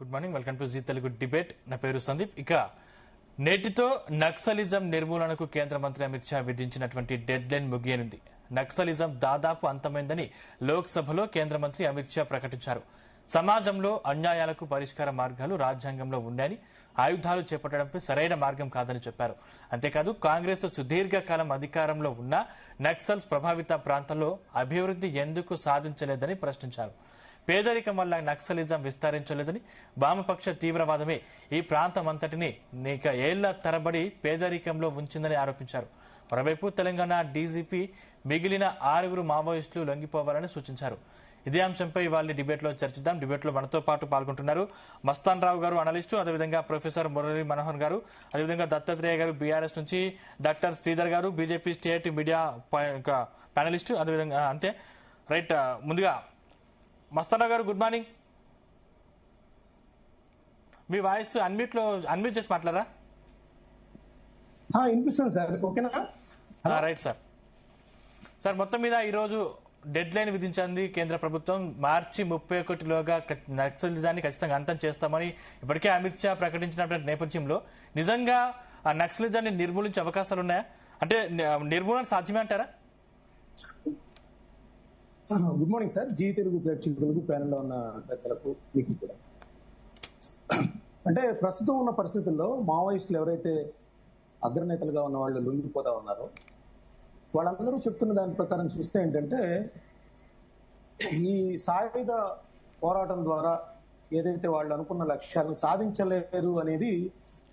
Good morning, welcome to Zee Telugu debate. నా పేరు సందీప్. ఇక నేటితో నక్సలిజం నిర్మూలనకు కేంద్ర మంత్రి అమిత్ షా విధించినటువంటి డెడ్ లైన్ ముగియనుంది. నక్సలిజం దాదాపు అంతమైందని లోక్సభలో కేంద్ర మంత్రి అమిత్ షా ప్రకటించారు. సమాజంలో అన్యాయాలకు పరిష్కార మార్గాలు రాజ్యాంగంలో ఉన్నాయని, ఆయుధాలు చేపట్టడంపై సరైన మార్గం కాదని చెప్పారు. అంతేకాదు, కాంగ్రెస్ సుదీర్ఘకాలం అధికారంలో ఉన్న నక్సల్స్ ప్రభావిత ప్రాంతాల్లో అభివృద్ధి ఎందుకు సాధించలేదని ప్రశ్నించారు. పేదరికం వల్ల నక్సలిజం విస్తరించలేదని, వామపక్ష తీవ్రవాదమే ఈ ప్రాంతమంతటిని ఏళ్ల తరబడి పేదరికంలో ఉంచిందని ఆరోపించారు. మరోవైపు తెలంగాణ డీజీపీ మిగిలిన 6 మావోయిస్టులు లొంగిపోవాలని సూచించారు. ఇదే అంశంపై వాళ్ళ డిబేట్లో చర్చిద్దాం. డిబేట్లో మనతో పాటు పాల్గొంటున్నారు మస్తాన్ రావు గారు, అనలిస్టు, అదేవిధంగా ప్రొఫెసర్ మురళీ మనోహర్ గారు, అదేవిధంగా దత్తాత్రేయ గారు బీఆర్ఎస్ నుంచి, డాక్టర్ శ్రీధర్ గారు బీజేపీ స్టేట్ మీడియా ప్యానలిస్టు, అదేవిధంగా అంతే రైట్. ముందుగా మస్తాన్ రావు గారు, గుడ్ మార్నింగ్. మీ వాయిస్ అన్మ్యూట్ చేసి మాట్లాడరా? వినిపిస్తుంది సార్, ఓకేనా? Right sir. సార్, మొత్తం మీద ఈరోజు డెడ్ లైన్ విధించింది కేంద్ర ప్రభుత్వం. మార్చి 31లోగా నక్సలిజాన్ని ఖచ్చితంగా అంతం చేస్తామని ఇప్పటికే అమిత్ షా ప్రకటించినటువంటి నేపథ్యంలో నిజంగా ఆ నక్సలిజాన్ని నిర్మూలించే అవకాశాలు ఉన్నాయా? అంటే నిర్మూలన సాధ్యమే అంటారా? Good morning sir. Zee Telugu ప్రేక్షకులకు, ప్యానెల్లో ఉన్న పెద్దలకు, మీకు కూడా. అంటే ప్రస్తుతం ఉన్న పరిస్థితుల్లో మావోయిస్టులు ఎవరైతే అగ్రనేతలుగా ఉన్న వాళ్ళు లొంగిపోతా ఉన్నారో వాళ్ళందరూ చెప్తున్న దాని ప్రకారం చూస్తే ఏంటంటే, ఈ సాయుధ పోరాటం ద్వారా ఏదైతే వాళ్ళు అనుకున్న లక్ష్యాలను సాధించలేరు అనేది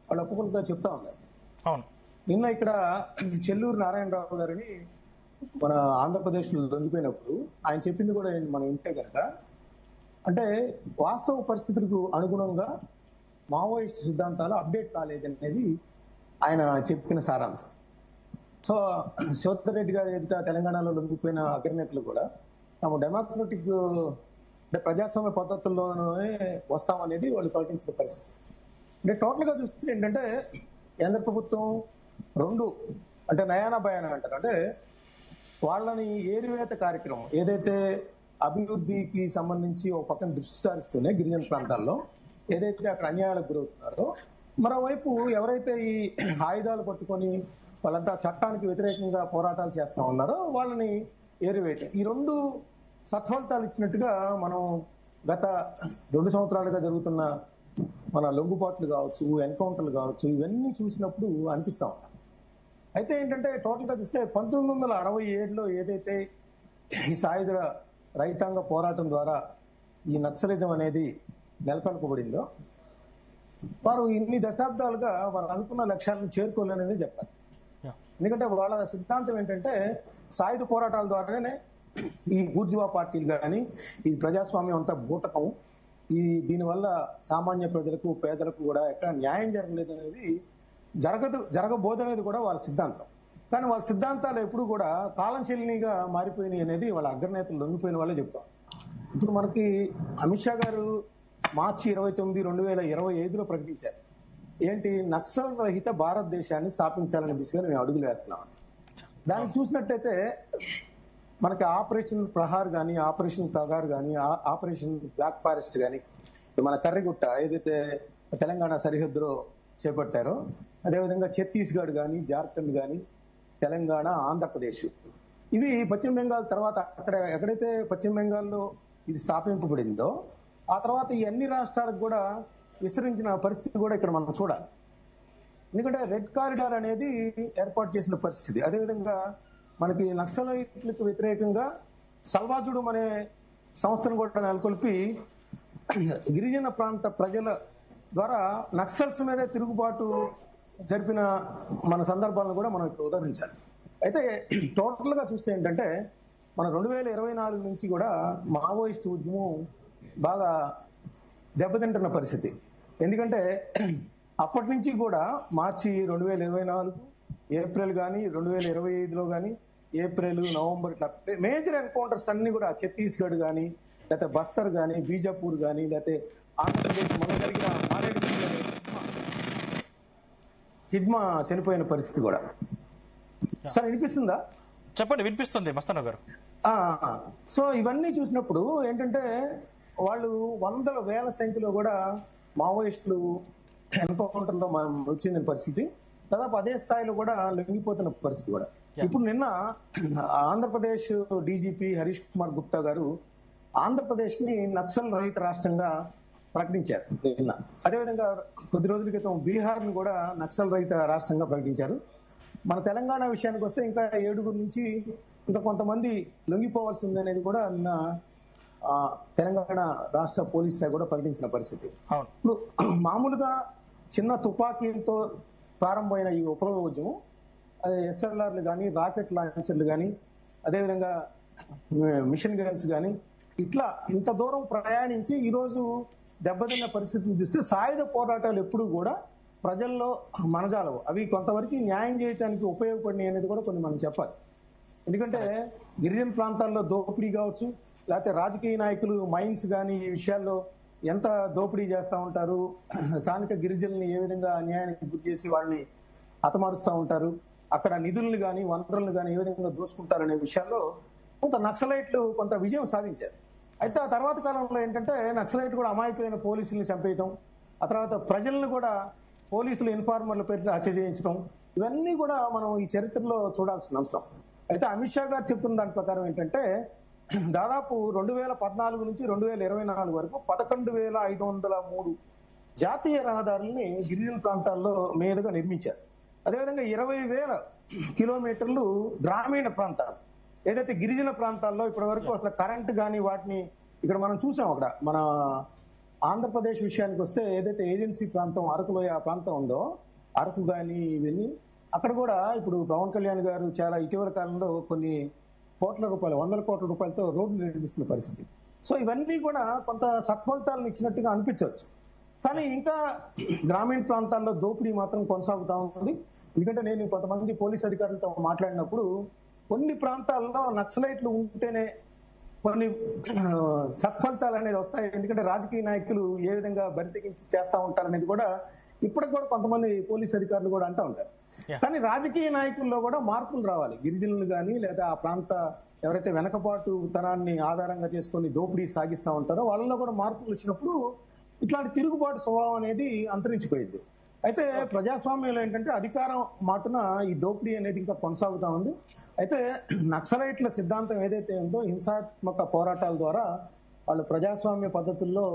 వాళ్ళు ఒప్పుకుంటూ చెప్తా ఉన్నారు. నిన్న ఇక్కడ చెల్లూరు నారాయణరావు గారిని మన ఆంధ్రప్రదేశ్ లో లొంగిపోయినప్పుడు ఆయన చెప్పింది కూడా మనం వింటే కనుక, అంటే వాస్తవ పరిస్థితులకు అనుగుణంగా మావోయిస్ట్ సిద్ధాంతాలు అప్డేట్ కాలేదనేది ఆయన చెప్పిన సారాంశం. సో శివధర్ రెడ్డి గారు ఎదుట తెలంగాణలో లొంగిపోయిన అగ్రనేతలు కూడా తాము డెమోక్రటిక్ అంటే ప్రజాస్వామ్య పద్ధతుల్లోనే వస్తామనేది వాళ్ళు ప్రకటించిన పరిస్థితి. అంటే టోటల్ గా చూస్తే ఏంటంటే, కేంద్ర ప్రభుత్వం రెండు అంటే నయానా భయానా అంటారు. అంటే వాళ్ళని ఏరివేత కార్యక్రమం ఏదైతే అభివృద్ధికి సంబంధించి ఒక పక్కన దృష్టి సారిస్తూనే గిరిజన ప్రాంతాల్లో ఏదైతే అక్కడ అన్యాయాలకు గురవుతున్నారో, మరోవైపు ఎవరైతే ఈ ఆయుధాలు పట్టుకొని వాళ్ళంతా చట్టానికి వ్యతిరేకంగా పోరాటాలు చేస్తా ఉన్నారో వాళ్ళని ఏరివేయటం, ఈ రెండు సత్ఫలితాలు ఇచ్చినట్టుగా మనం గత 2 సంవత్సరాలుగా జరుగుతున్న మన లొంగుబాట్లు కావచ్చు, ఎన్కౌంటర్లు కావచ్చు, ఇవన్నీ చూసినప్పుడు అనిపిస్తా ఉన్నాం. అయితే ఏంటంటే టోటల్ గా చూస్తే 1967లో ఏదైతే ఈ సాయుధ రైతాంగ పోరాటం ద్వారా ఈ నక్సలిజం అనేది నెలకొల్పబడిందో, వారు ఇన్ని దశాబ్దాలుగా వారు అనుకున్న లక్ష్యాలను చేరుకోలేనిదే చెప్పారు. ఎందుకంటే వాళ్ళ సిద్ధాంతం ఏంటంటే, సాయుధ పోరాటాల ద్వారానే ఈ బూర్జువా పార్టీలు కానీ ఈ ప్రజాస్వామ్యం అంతా బూటకం, దీనివల్ల సామాన్య ప్రజలకు, పేదలకు కూడా ఎక్కడ న్యాయం జరగలేదు అనేది జరగబోదనేది కూడా వాళ్ళ సిద్ధాంతం. కానీ వాళ్ళ సిద్ధాంతాలు ఎప్పుడు కూడా కాలం చెల్లినిగా మారిపోయినాయి అనేది వాళ్ళ అగ్రనేతలు లొంగిపోయిన వాళ్ళే చెప్తారు. ఇప్పుడు మనకి అమిత్ షా గారు మార్చి 29, 2025లో ప్రకటించారు. ఏంటి? నక్సల్ రహిత భారతదేశాన్ని స్థాపించాలనే దిశగా మేము అడుగులు వేస్తున్నాం. దానికి చూసినట్టయితే మనకి ఆపరేషన్ ప్రహార్ కానీ, ఆపరేషన్ తగార్ కానీ, ఆపరేషన్ బ్లాక్ ఫారెస్ట్ కానీ, మన కర్రిగుట్ట ఏదైతే తెలంగాణ సరిహద్దులో చేపట్టారో, అదేవిధంగా ఛత్తీస్గఢ్ కానీ, జార్ఖండ్ కానీ, తెలంగాణ, ఆంధ్రప్రదేశ్, ఇవి పశ్చిమ బెంగాల్ తర్వాత ఎక్కడైతే పశ్చిమ బెంగాల్లో ఇది స్థాపింపబడిందో ఆ తర్వాత ఈ అన్ని రాష్ట్రాలకు కూడా విస్తరించిన పరిస్థితి కూడా ఇక్కడ మనం చూడాలి. ఎందుకంటే రెడ్ కారిడార్ అనేది ఏర్పాటు చేసిన పరిస్థితి. అదేవిధంగా మనకి నక్సలైట్లకు వ్యతిరేకంగా సల్వాజుడు అనే సంస్థను కూడా నెలకొల్పి గిరిజన ప్రాంత ప్రజల ద్వారా నక్సల్స్ మీద తిరుగుబాటు జరిపిన మన సందర్భాలను కూడా మనం ఇక్కడ ఉదాహరించాలి. అయితే టోటల్ గా చూస్తే ఏంటంటే, మన 2024 నుంచి కూడా మావోయిస్ట్ ఉద్యమం బాగా దెబ్బతింటున్న పరిస్థితి. ఎందుకంటే అప్పటి నుంచి కూడా మార్చి 2024, ఏప్రిల్ కానీ, 2025లో కానీ, ఏప్రిల్, నవంబర్, ఇట్లా మేజర్ ఎన్కౌంటర్స్ అన్ని కూడా ఛత్తీస్గఢ్ కానీ, లేకపోతే బస్తర్ కానీ, బీజాపూర్ కానీ, లేకపోతే ఆంధ్రప్రదేశ్ మన జరిగిన హిడ్మా చనిపోయిన పరిస్థితి కూడా. సార్ వినిపిస్తుందా? చెప్పండి, వినిపిస్తుంది మస్తాన్ గారు. సో ఇవన్నీ చూసినప్పుడు ఏంటంటే, వాళ్ళు వందల వేల సంఖ్యలో కూడా మావోయిస్టులు ఎన్కౌంటర్ లో మృతి చెందిన పరిస్థితి, దాదాపు అదే స్థాయిలో కూడా లొంగిపోతున్న పరిస్థితి కూడా. ఇప్పుడు నిన్న ఆంధ్రప్రదేశ్ డీజీపీ హరీష్ కుమార్ గుప్తా గారు ఆంధ్రప్రదేశ్ ని నక్సల్ రహిత రాష్ట్రంగా ప్రకటించారు నిన్న. అదేవిధంగా కొద్ది రోజుల క్రితం బీహార్ ని కూడా నక్సల్ రహిత రాష్ట్రంగా ప్రకటించారు. మన తెలంగాణ విషయానికి వస్తే ఇంకా 7 నుంచి ఇంకా కొంతమంది లొంగిపోవాల్సి ఉంది అనేది కూడా నిన్న తెలంగాణ రాష్ట్ర పోలీస్ శాఖ కూడా ప్రకటించిన పరిస్థితి. ఇప్పుడు మామూలుగా చిన్న తుపాకీలతో ప్రారంభమైన ఈ విప్లవ ఉద్యమం ఎస్ఎల్ఆర్లు కానీ, రాకెట్ లాంచర్లు కానీ, అదేవిధంగా మిషన్ గన్స్ కానీ, ఇట్లా ఇంత దూరం ప్రయాణించి ఈరోజు దెబ్బతిన్న పరిస్థితిని చూస్తే సాయుధ పోరాటాలు ఎప్పుడు కూడా ప్రజల్లో మనజాలవు. అవి కొంతవరకు న్యాయం చేయడానికి ఉపయోగపడినాయి అనేది కూడా కొన్ని మనం చెప్పాలి. ఎందుకంటే గిరిజన ప్రాంతాల్లో దోపిడీ కావచ్చు, లేకపోతే రాజకీయ నాయకులు మైన్స్ కానీ ఈ విషయాల్లో ఎంత దోపిడీ చేస్తూ ఉంటారు, స్థానిక గిరిజనుల్ని ఏ విధంగా అన్యాయానికి గురి చేసి వాళ్ళని హతమారుస్తూ ఉంటారు, అక్కడ నిధులను కానీ వనరులను కానీ ఏ విధంగా దోసుకుంటారనే విషయాల్లో కొంత నక్సలైట్లు కొంత విజయం సాధించారు. అయితే ఆ తర్వాత కాలంలో ఏంటంటే నక్సలైట్ కూడా అమాయకులైన పోలీసుల్ని చంపేయటం, ఆ తర్వాత ప్రజలను కూడా పోలీసులు ఇన్ఫార్మర్ల పేర్లు హత్య చేయించడం, ఇవన్నీ కూడా మనం ఈ చరిత్రలో చూడాల్సిన అంశం. అయితే అమిత్ షా గారు చెప్తున్న దాని ప్రకారం ఏంటంటే దాదాపు 2014 నుంచి 2024 వరకు 11,503 జాతీయ రహదారుల్ని గిరిజన ప్రాంతాల్లో మీదుగా నిర్మించారు. అదేవిధంగా 20,000 కిలోమీటర్లు గ్రామీణ ప్రాంతాలు, ఏదైతే గిరిజన ప్రాంతాల్లో ఇప్పటి వరకు అసలు కరెంట్ కానీ వాటిని ఇక్కడ మనం చూసాం. అక్కడ మన ఆంధ్రప్రదేశ్ విషయానికి వస్తే ఏదైతే ఏజెన్సీ ప్రాంతం అరకులోయ ఆ ప్రాంతం ఉందో, అరకు కానీ ఇవన్నీ అక్కడ కూడా ఇప్పుడు పవన్ కళ్యాణ్ గారు చాలా ఇటీవల కాలంలో కొన్ని కోట్ల రూపాయలు, 100 కోట్ల రూపాయలతో రోడ్లు నిర్మిస్తున్న పరిస్థితి. సో ఇవన్నీ కూడా కొంత సత్ఫలితాలను ఇచ్చినట్టుగా అనిపించవచ్చు. కానీ ఇంకా గ్రామీణ ప్రాంతాల్లో దోపిడీ మాత్రం కొనసాగుతూ ఉంది. ఎందుకంటే నేను కొంతమంది పోలీస్ అధికారులతో మాట్లాడినప్పుడు కొన్ని ప్రాంతాల్లో నక్సలైట్లు ఉంటేనే కొన్ని సత్ఫలితాలు అనేది వస్తాయి. ఎందుకంటే రాజకీయ నాయకులు ఏ విధంగా బరితెగించి చేస్తా ఉంటారనేది కూడా ఇప్పటికి కూడా కొంతమంది పోలీస్ అధికారులు కూడా అంటూ ఉంటారు. కానీ రాజకీయ నాయకుల్లో కూడా మార్పులు రావాలి. గిరిజనులు కానీ లేదా ఆ ప్రాంత ఎవరైతే వెనకబాటు తనాన్ని ఆధారంగా చేసుకొని దోపిడీ సాగిస్తూ ఉంటారో వాళ్ళలో కూడా మార్పులు వచ్చినప్పుడు ఇట్లాంటి తిరుగుబాటు స్వభావం అనేది అంతరించిపోయింది. అయితే ప్రజాస్వామ్యంలో ఏంటంటే అధికారం మాటున ఈ దోపిడీ అనేది ఇంకా కొనసాగుతా ఉంది. అయితే నక్సలైట్ల సిద్ధాంతం ఏదైతే ఉందో హింసాత్మక పోరాటాల ద్వారా వాళ్ళు ప్రజాస్వామ్య పద్ధతుల్లో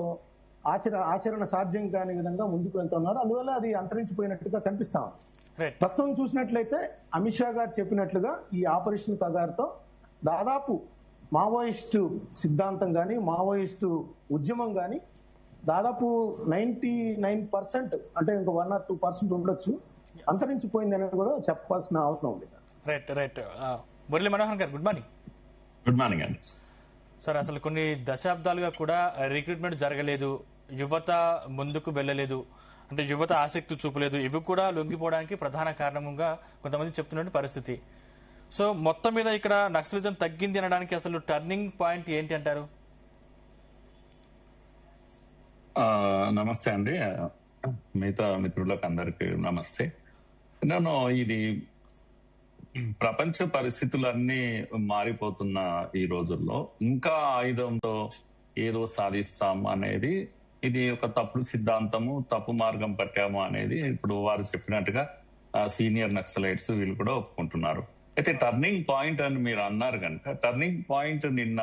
ఆచరణ సాధ్యం కాని విధంగా ముందుకు వెళ్తున్నారు. అందువల్ల అది అంతరించిపోయినట్టుగా కనిపిస్తా ఉంది. ప్రస్తుతం చూసినట్లయితే అమిత్ షా గారు చెప్పినట్లుగా ఈ ఆపరేషన్ కగారుతో దాదాపు మావోయిస్టు సిద్ధాంతం కానీ మావోయిస్టు ఉద్యమం కానీ దాదాపు 99% అంటే ఇంకా 1 or 2% ఉండొచ్చు అంతరించిపోయింది అనేది కూడా చెప్పాల్సిన అవసరం ఉంది. రైట్ మురళీ మనోహర్ గారు, గుడ్ మార్నింగ్. గుడ్ మార్నింగ్ అండి. సార్, అసలు కొన్ని దశాబ్దాలుగా కూడా రిక్రూట్మెంట్ జరగలేదు, యువత ముందుకు వెళ్ళలేదు, అంటే యువత ఆసక్తి చూపలేదు. ఇవి కూడా లొంగిపోవడానికి ప్రధాన కారణంగా కొంతమంది చెప్తున్న పరిస్థితి. సో మొత్తం మీద ఇక్కడ నక్సలిజం తగ్గింది అనడానికి అసలు టర్నింగ్ పాయింట్ ఏంటి అంటారు? నమస్తే అండి, మిగతా మిత్రులకు అందరికి నమస్తే. నేను ఇది ప్రపంచ పరిస్థితులన్నీ మారిపోతున్న ఈ రోజుల్లో ఇంకా ఆయుధంతో ఏదో సాధిస్తాం అనేది ఇది ఒక తప్పుడు సిద్ధాంతము, తప్పు మార్గం పట్టాము అనేది ఇప్పుడు వారు చెప్పినట్టుగా సీనియర్ నక్సలైట్స్ వీళ్ళు కూడా ఒప్పుకుంటున్నారు. అయితే టర్నింగ్ పాయింట్ అని మీరు అన్నారు కనుక టర్నింగ్ పాయింట్ నిన్న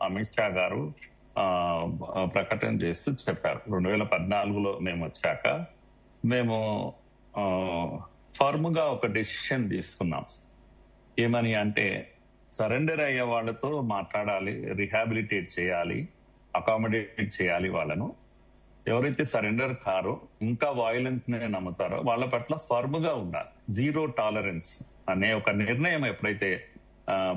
అమిత్ షా గారు ప్రకటన చేస్తూ చెప్పారు. 2014లో మేము వచ్చాక మేము ఫర్మ్ గా ఒక డెసిషన్ తీసుకున్నాం. ఏమని అంటే సరెండర్ అయ్యే వాళ్ళతో మాట్లాడాలి, రిహాబిలిటేట్ చేయాలి, అకామిడేట్ చేయాలి వాళ్ళను. ఎవరైతే సరెండర్ కారో ఇంకా వైలెంట్ నే నమ్ముతారో వాళ్ళ పట్ల ఫర్మ్ గా ఉండాలి. జీరో టాలరెన్స్ అనే ఒక నిర్ణయం ఎప్పుడైతే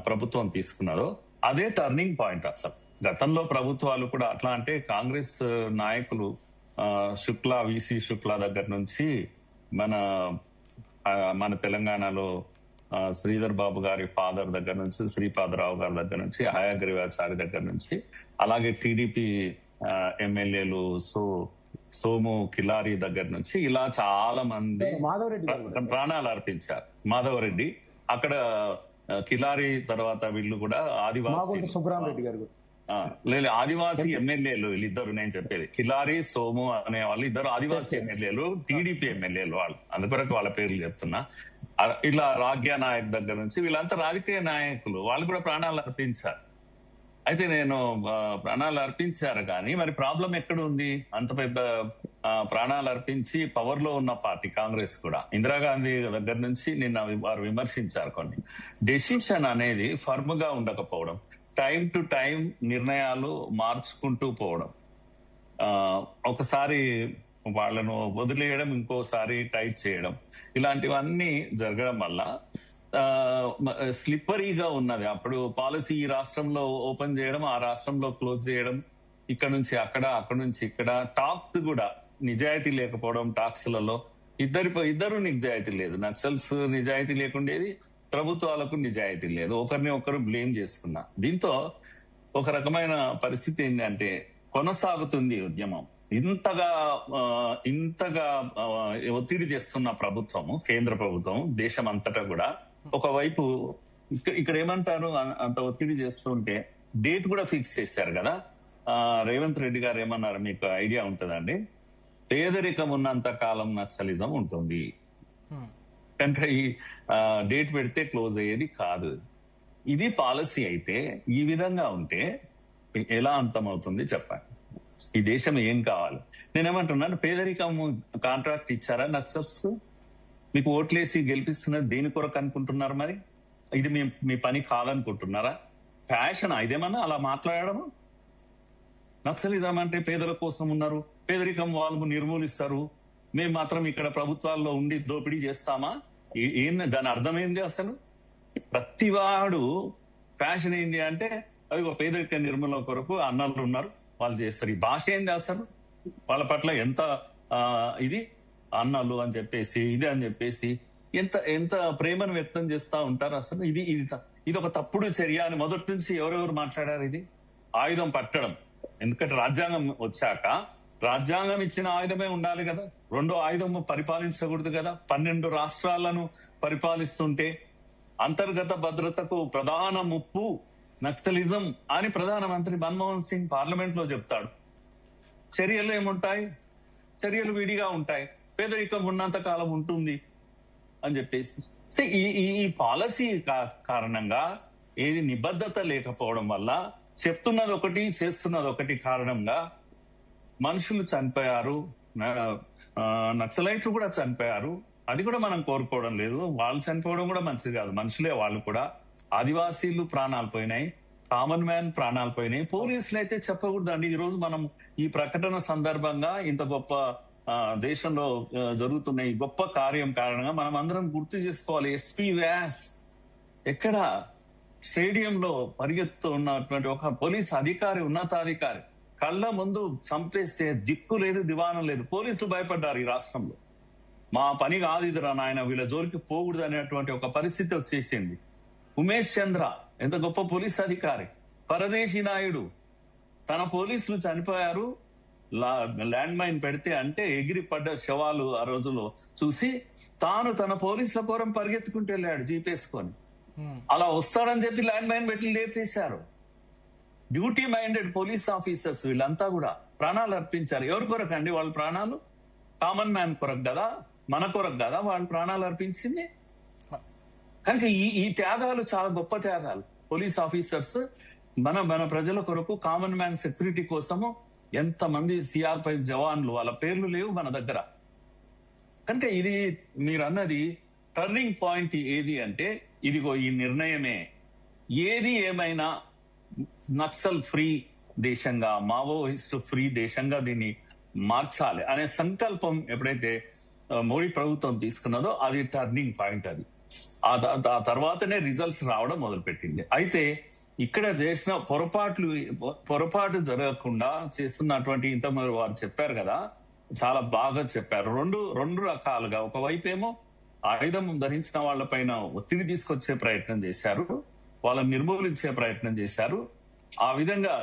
ప్రభుత్వం తీసుకున్నదో అదే టర్నింగ్ పాయింట్. అసలు గతంలో ప్రభుత్వాలు కూడా అట్లా అంటే కాంగ్రెస్ నాయకులు శుక్లా, విసి శుక్లా దగ్గర నుంచి మన తెలంగాణలో శ్రీధర్ బాబు గారి ఫాదర్ దగ్గర నుంచి, శ్రీపాదరావు గారి దగ్గర నుంచి, హయాగ్రీవాచారి దగ్గర నుంచి, అలాగే టీడీపీ ఎమ్మెల్యేలు సోము కిలారి దగ్గర నుంచి ఇలా చాలా మంది ప్రాణాలు అర్పించారు. మాధవరెడ్డి, అక్కడ కిలారి తర్వాత వీళ్ళు కూడా ఆదివాసీ లేదు ఆదివాసీ ఎమ్మెల్యేలు వీళ్ళిద్దరు, నేను చెప్పేది కిలారి సోము అనే వాళ్ళు ఇద్దరు ఆదివాసీ ఎమ్మెల్యేలు, టీడీపీ ఎమ్మెల్యేలు వాళ్ళు, అందుకొరకు వాళ్ళ పేర్లు చెప్తున్నా. ఇట్లా రాజ్య నాయక్ దగ్గర నుంచి వీళ్ళంతా రాజకీయ నాయకులు, వాళ్ళు కూడా ప్రాణాలు అర్పించారు. అయితే నేను ప్రాణాలు అర్పించారు కానీ మరి ప్రాబ్లం ఎక్కడ ఉంది? అంత పెద్ద ప్రాణాలు అర్పించి పవర్ లో ఉన్న పార్టీ కాంగ్రెస్ కూడా, ఇందిరాగాంధీ దగ్గర నుంచి నిన్న వారు విమర్శించారు కొన్ని. డెసిషన్ అనేది ఫర్మ్ గా ఉండకపోవడం, టైం టు టైం నిర్ణయాలు మార్చుకుంటూ పోవడం, ఒకసారి వాళ్ళను వదిలేయడం, ఇంకోసారి టైట్ చేయడం, ఇలాంటివన్నీ జరగడం వల్ల స్లిప్పరీగా ఉన్నది. అప్పుడు పాలసీ ఈ రాష్ట్రంలో ఓపెన్ చేయడం, ఆ రాష్ట్రంలో క్లోజ్ చేయడం, ఇక్కడ నుంచి అక్కడ, అక్కడ నుంచి ఇక్కడ. టాక్స్ కూడా నిజాయితీ లేకపోవడం, టాక్స్లలో ఇద్దరు నిజాయితీ లేదు. నక్సల్స్ నిజాయితీ లేకుండేది, ప్రభుత్వాలకు నిజాయితీ లేదు, ఒకరిని ఒకరు బ్లేమ్ చేసుకున్నా. దీంతో ఒక రకమైన పరిస్థితి ఏంటంటే కొనసాగుతుంది ఉద్యమం. ఇంతగా ఒత్తిడి చేస్తున్న ప్రభుత్వము, కేంద్ర ప్రభుత్వం దేశం అంతటా కూడా. ఒకవైపు ఇక్కడ ఏమంటారు, అంత ఒత్తిడి చేస్తుంటే డేట్ కూడా ఫిక్స్ చేశారు కదా. రేవంత్ రెడ్డి గారు ఏమన్నారు మీకు ఐడియా ఉంటుందండి? పేదరికం ఉన్నంత కాలం నక్సలిజం ఉంటుంది కనుక ఈ డేట్ పెడితే క్లోజ్ అయ్యేది కాదు. ఇది పాలసీ అయితే ఈ విధంగా ఉంటే ఎలా అంతమవుతుంది చెప్పండి? ఈ దేశం ఏం కావాలి? నేనేమంటున్నాను, పేదరికం కాంట్రాక్ట్ ఇచ్చారా నక్సల్స్? మీకు ఓట్లేసి గెలిపిస్తున్నది దేని కొరకు అనుకుంటున్నారు? మరి ఇది మీ పని కాదనుకుంటున్నారా? ఫ్యాషన్ ఇదేమన్నా అలా మాట్లాడము? నక్సలిజం అంటే పేదల కోసం ఉన్నారు, పేదరికం వాళ్ళు నిర్మూలిస్తారు, మేము మాత్రం ఇక్కడ ప్రభుత్వాల్లో ఉండి దోపిడీ చేస్తామా? దాని అర్థమైంది అసలు? ప్రతివాడు ఫ్యాషన్ ఏంది అంటే అవి పేదరిక నిర్మూలన కొరకు అన్నలు ఉన్నారు, వాళ్ళు చేస్తారు. ఈ భాష ఏంది అసలు? వాళ్ళ పట్ల ఎంత ఇది అన్నలు అని చెప్పేసి, ఇది అని చెప్పేసి ఎంత ప్రేమను వ్యక్తం చేస్తా ఉంటారు అసలు. ఇది ఒక తప్పుడు చర్య అని మొదటి నుంచి ఎవరెవరు మాట్లాడారు? ఇది ఆయుధం పట్టడం. ఎందుకంటే రాజ్యాంగం వచ్చాక రాజ్యాంగం ఇచ్చిన ఆయుధమే ఉండాలి కదా, రెండో ఆయుధం పరిపాలించకూడదు కదా. 12 రాష్ట్రాలను పరిపాలిస్తుంటే అంతర్గత భద్రతకు ప్రధాన ముప్పు నక్సలిజం అని ప్రధానమంత్రి మన్మోహన్ సింగ్ పార్లమెంట్ లో చెప్తాడు. చర్యలు ఏముంటాయి? చర్యలు విడిగా ఉంటాయి, పేదరికం ఉన్నంత కాలం ఉంటుంది అని చెప్పేసి. సో ఈ పాలసీ కారణంగా ఏది నిబద్ధత లేకపోవడం వల్ల, చెప్తున్నది ఒకటి చేస్తున్నది ఒకటి కారణంగా మనుషులు చనిపోయారు, నక్సలైట్లు కూడా చనిపోయారు. అది కూడా మనం కోరుకోవడం లేదు, వాళ్ళు చనిపోవడం కూడా మంచిది కాదు, మనుషులే వాళ్ళు కూడా. ఆదివాసీలు ప్రాణాలు పోయినాయి, కామన్ మ్యాన్ ప్రాణాలు పోయినాయి. పోలీసులు అయితే చెప్పకూడదండి. ఈ రోజు మనం ఈ ప్రకటన సందర్భంగా ఇంత గొప్ప దేశంలో జరుగుతున్న ఈ గొప్ప కార్యం కారణంగా మనం అందరం గుర్తు చేసుకోవాలి. ఎస్పీ వ్యాస్ ఎక్కడ స్టేడియంలో పరిగెత్తు ఉన్నటువంటి ఒక పోలీస్ అధికారి, ఉన్నతాధికారి కళ్ళ ముందు చంపేస్తే దిక్కు లేదు, దివానం లేదు. పోలీసులు భయపడ్డారు ఈ రాష్ట్రంలో. మా పని కాదు ఇదిరా నాయన, వీళ్ళ జోలికి పోకూడదు అనేటువంటి ఒక పరిస్థితి వచ్చేసింది. ఉమేష్ చంద్ర ఎంత గొప్ప పోలీస్ అధికారి, పరదేశీ నాయుడు, తన పోలీసులు చనిపోయారు, ల్యాండ్ మైన్ పెడితే అంటే ఎగిరి పడ్డ శవాలు ఆ రోజులో చూసి తాను తన పోలీసుల కోరం పరిగెత్తుకుంటూ వెళ్ళాడు జీప్ వేసుకొని. అలా వస్తాడని చెప్పి ల్యాండ్ మైన్ పెట్టి లేపేశారు. డ్యూటీ మైండెడ్ పోలీస్ ఆఫీసర్స్ వీళ్ళంతా కూడా ప్రాణాలు అర్పించారు. ఎవరి కొరకు అండి వాళ్ళ ప్రాణాలు? కామన్ మ్యాన్ కొరకు కదా, మన కొరకు కదా వాళ్ళు ప్రాణాలు అర్పించింది. కనుక ఈ త్యాగాలు చాలా గొప్ప త్యాగాలు. పోలీస్ ఆఫీసర్స్ మన ప్రజల కొరకు, కామన్ మ్యాన్ సెక్యూరిటీ కోసము ఎంతమంది సిఆర్పై జవాన్లు, వాళ్ళ పేర్లు లేవు మన దగ్గర. కనుక ఇది మీరు అన్నది టర్నింగ్ పాయింట్ ఏది అంటే ఇదిగో ఈ నిర్ణయమే. ఏది ఏమైనా నక్సల్ ఫ్రీ దేశంగా, మావోయిస్ట్ ఫ్రీ దేశంగా దీన్ని మార్చాలి అనే సంకల్పం ఎప్పుడైతే మోడీ ప్రభుత్వం తీసుకున్నదో అది టర్నింగ్ పాయింట్. అది ఆ తర్వాతనే రిజల్ట్స్ రావడం మొదలుపెట్టింది. అయితే ఇక్కడ చేసిన పొరపాటు జరగకుండా చేస్తున్నటువంటి ఇంతమంది వారు చెప్పారు కదా, చాలా బాగా చెప్పారు. రెండు రకాలుగా, ఒకవైపు ఏమో ఆయుధం ధరించిన వాళ్ళ పైన ఒత్తిడి తీసుకొచ్చే ప్రయత్నం చేశారు, వాళ్ళని నిర్మూలించే ప్రయత్నం చేశారు. ఆ విధంగా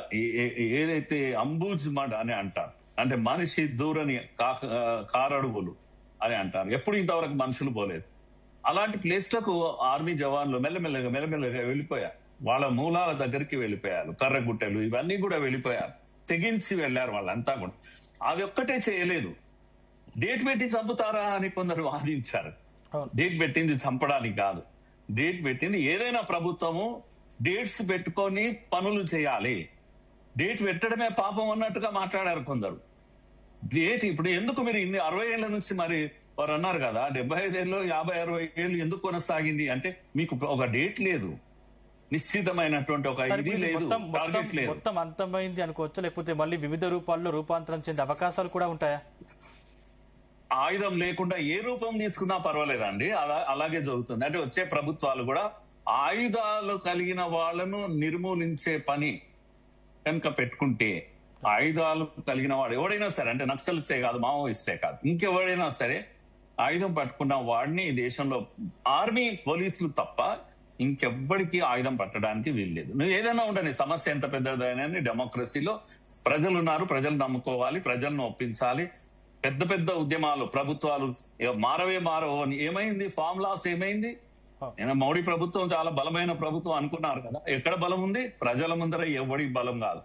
ఏదైతే అంబూజ్మడ్ అని అంటారు, అంటే మనిషి దూరని కారడుగులు అని అంటారు, ఎప్పుడు ఇంతవరకు మనుషులు పోలేదు. అలాంటి ప్లేస్లకు ఆర్మీ జవాన్లు మెల్లమెల్లగా వెళ్ళిపోయారు. వాళ్ళ మూలాల దగ్గరికి వెళ్ళిపోయారు. కర్రగుట్టెలు ఇవన్నీ కూడా వెళ్ళిపోయారు, తెగించి వెళ్ళారు వాళ్ళంతా కూడా. అది ఒక్కటే చేయలేదు. డేట్ పెట్టి చంపుతారా అని కొందరు వాదించారు. డేట్ పెట్టింది చంపడానికి కాదు, డేట్ పెట్టింది ఏదైనా ప్రభుత్వము డేట్స్ పెట్టుకొని పనులు చేయాలి. డేట్ పెట్టడమే పాపం అన్నట్టుగా మాట్లాడారు కొందరు. డేట్ ఇప్పుడు ఎందుకు మీరు ఇన్ని 60 ఏళ్ల నుంచి మరి వారు అన్నారు కదా 75 ఏళ్ళు 50-60 ఏళ్ళు ఎందుకు కొనసాగింది అంటే మీకు ఒక డేట్ లేదు, నిశ్చితమైనటువంటి ఒక ఇది లేదు, టార్గెట్ లేదు. మొత్తం అంతమైంది అనుకోవచ్చా, లేకపోతే మళ్ళీ వివిధ రూపాల్లో రూపాంతరం చెందే అవకాశాలు కూడా ఉంటాయా? ఆయుధం లేకుండా ఏ రూపం తీసుకున్నా పర్వాలేదండి, అలాగే జరుగుతుంది. అంటే వచ్చే ప్రభుత్వాలు కూడా ఆయుధాలు కలిగిన వాళ్ళను నిర్మూలించే పని కనుక పెట్టుకుంటే, ఆయుధాలు కలిగిన వాడు ఎవడైనా సరే, అంటే నక్సలిస్టే కాదు, మావోయిస్టే కాదు, ఇంకెవడైనా సరే ఆయుధం పట్టుకున్న వాడిని ఈ దేశంలో ఆర్మీ పోలీసులు తప్ప ఇంకెవ్వడికి ఆయుధం పట్టడానికి వీల్లేదు. నువ్వు ఏదైనా ఉండని, సమస్య ఎంత పెద్దదైనా డెమోక్రసీలో ప్రజలు ఉన్నారు, ప్రజలు నమ్ముకోవాలి, ప్రజలను ఒప్పించాలి. పెద్ద పెద్ద ఉద్యమాలు ప్రభుత్వాలు మారవో అని ఏమైంది, ఫామ్ లాస్ ఏమైంది? నేను మోడీ ప్రభుత్వం చాలా బలమైన ప్రభుత్వం అనుకున్నారు కదా, ఎక్కడ బలం ఉంది? ప్రజల ముందర ఎవడి బలం కాదు.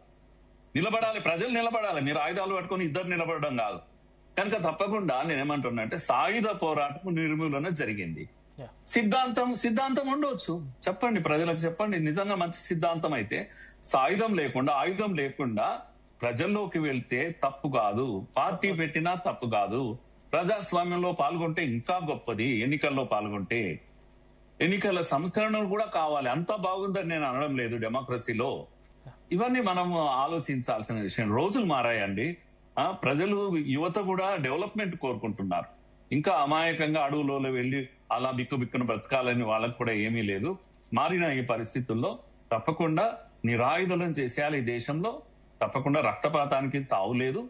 నిలబడాలి, ప్రజలు నిలబడాలి, మీరు ఆయుధాలు పట్టుకొని ఇద్దరు నిలబడడం కాదు. కనుక తప్పకుండా నేనేమంటున్నా అంటే సాయుధ పోరాటం నిర్మూలన జరిగింది. సిద్ధాంతం ఉండవచ్చు, చెప్పండి ప్రజలకు, చెప్పండి. నిజంగా మంచి సిద్ధాంతం అయితే సాయుధం లేకుండా, ఆయుధం లేకుండా ప్రజల్లోకి వెళ్తే తప్పు కాదు, పార్టీ పెట్టినా తప్పు కాదు. ప్రజాస్వామ్యంలో పాల్గొంటే ఇంకా గొప్పది. ఎన్నికల్లో పాల్గొంటే ఎన్నికల సంస్కరణలు కూడా కావాలి. అంతా బాగుందని నేను అనడం లేదు డెమోక్రసీలో. ఇవన్నీ మనం ఆలోచించాల్సిన విషయం. రోజులు మారాయండి. ప్రజలు, యువత కూడా డెవలప్మెంట్ కోరుకుంటున్నారు. ఇంకా అమాయకంగా అడవులలో వెళ్ళి అలా బిక్కును బ్రతకాలని వాళ్ళకు కూడా ఏమీ లేదు. మారిన ఈ పరిస్థితుల్లో తప్పకుండా నిరాయుధం చేసేయాలి. ఈ దేశంలో తప్పకుండా రక్తపాతానికి తావులేదు.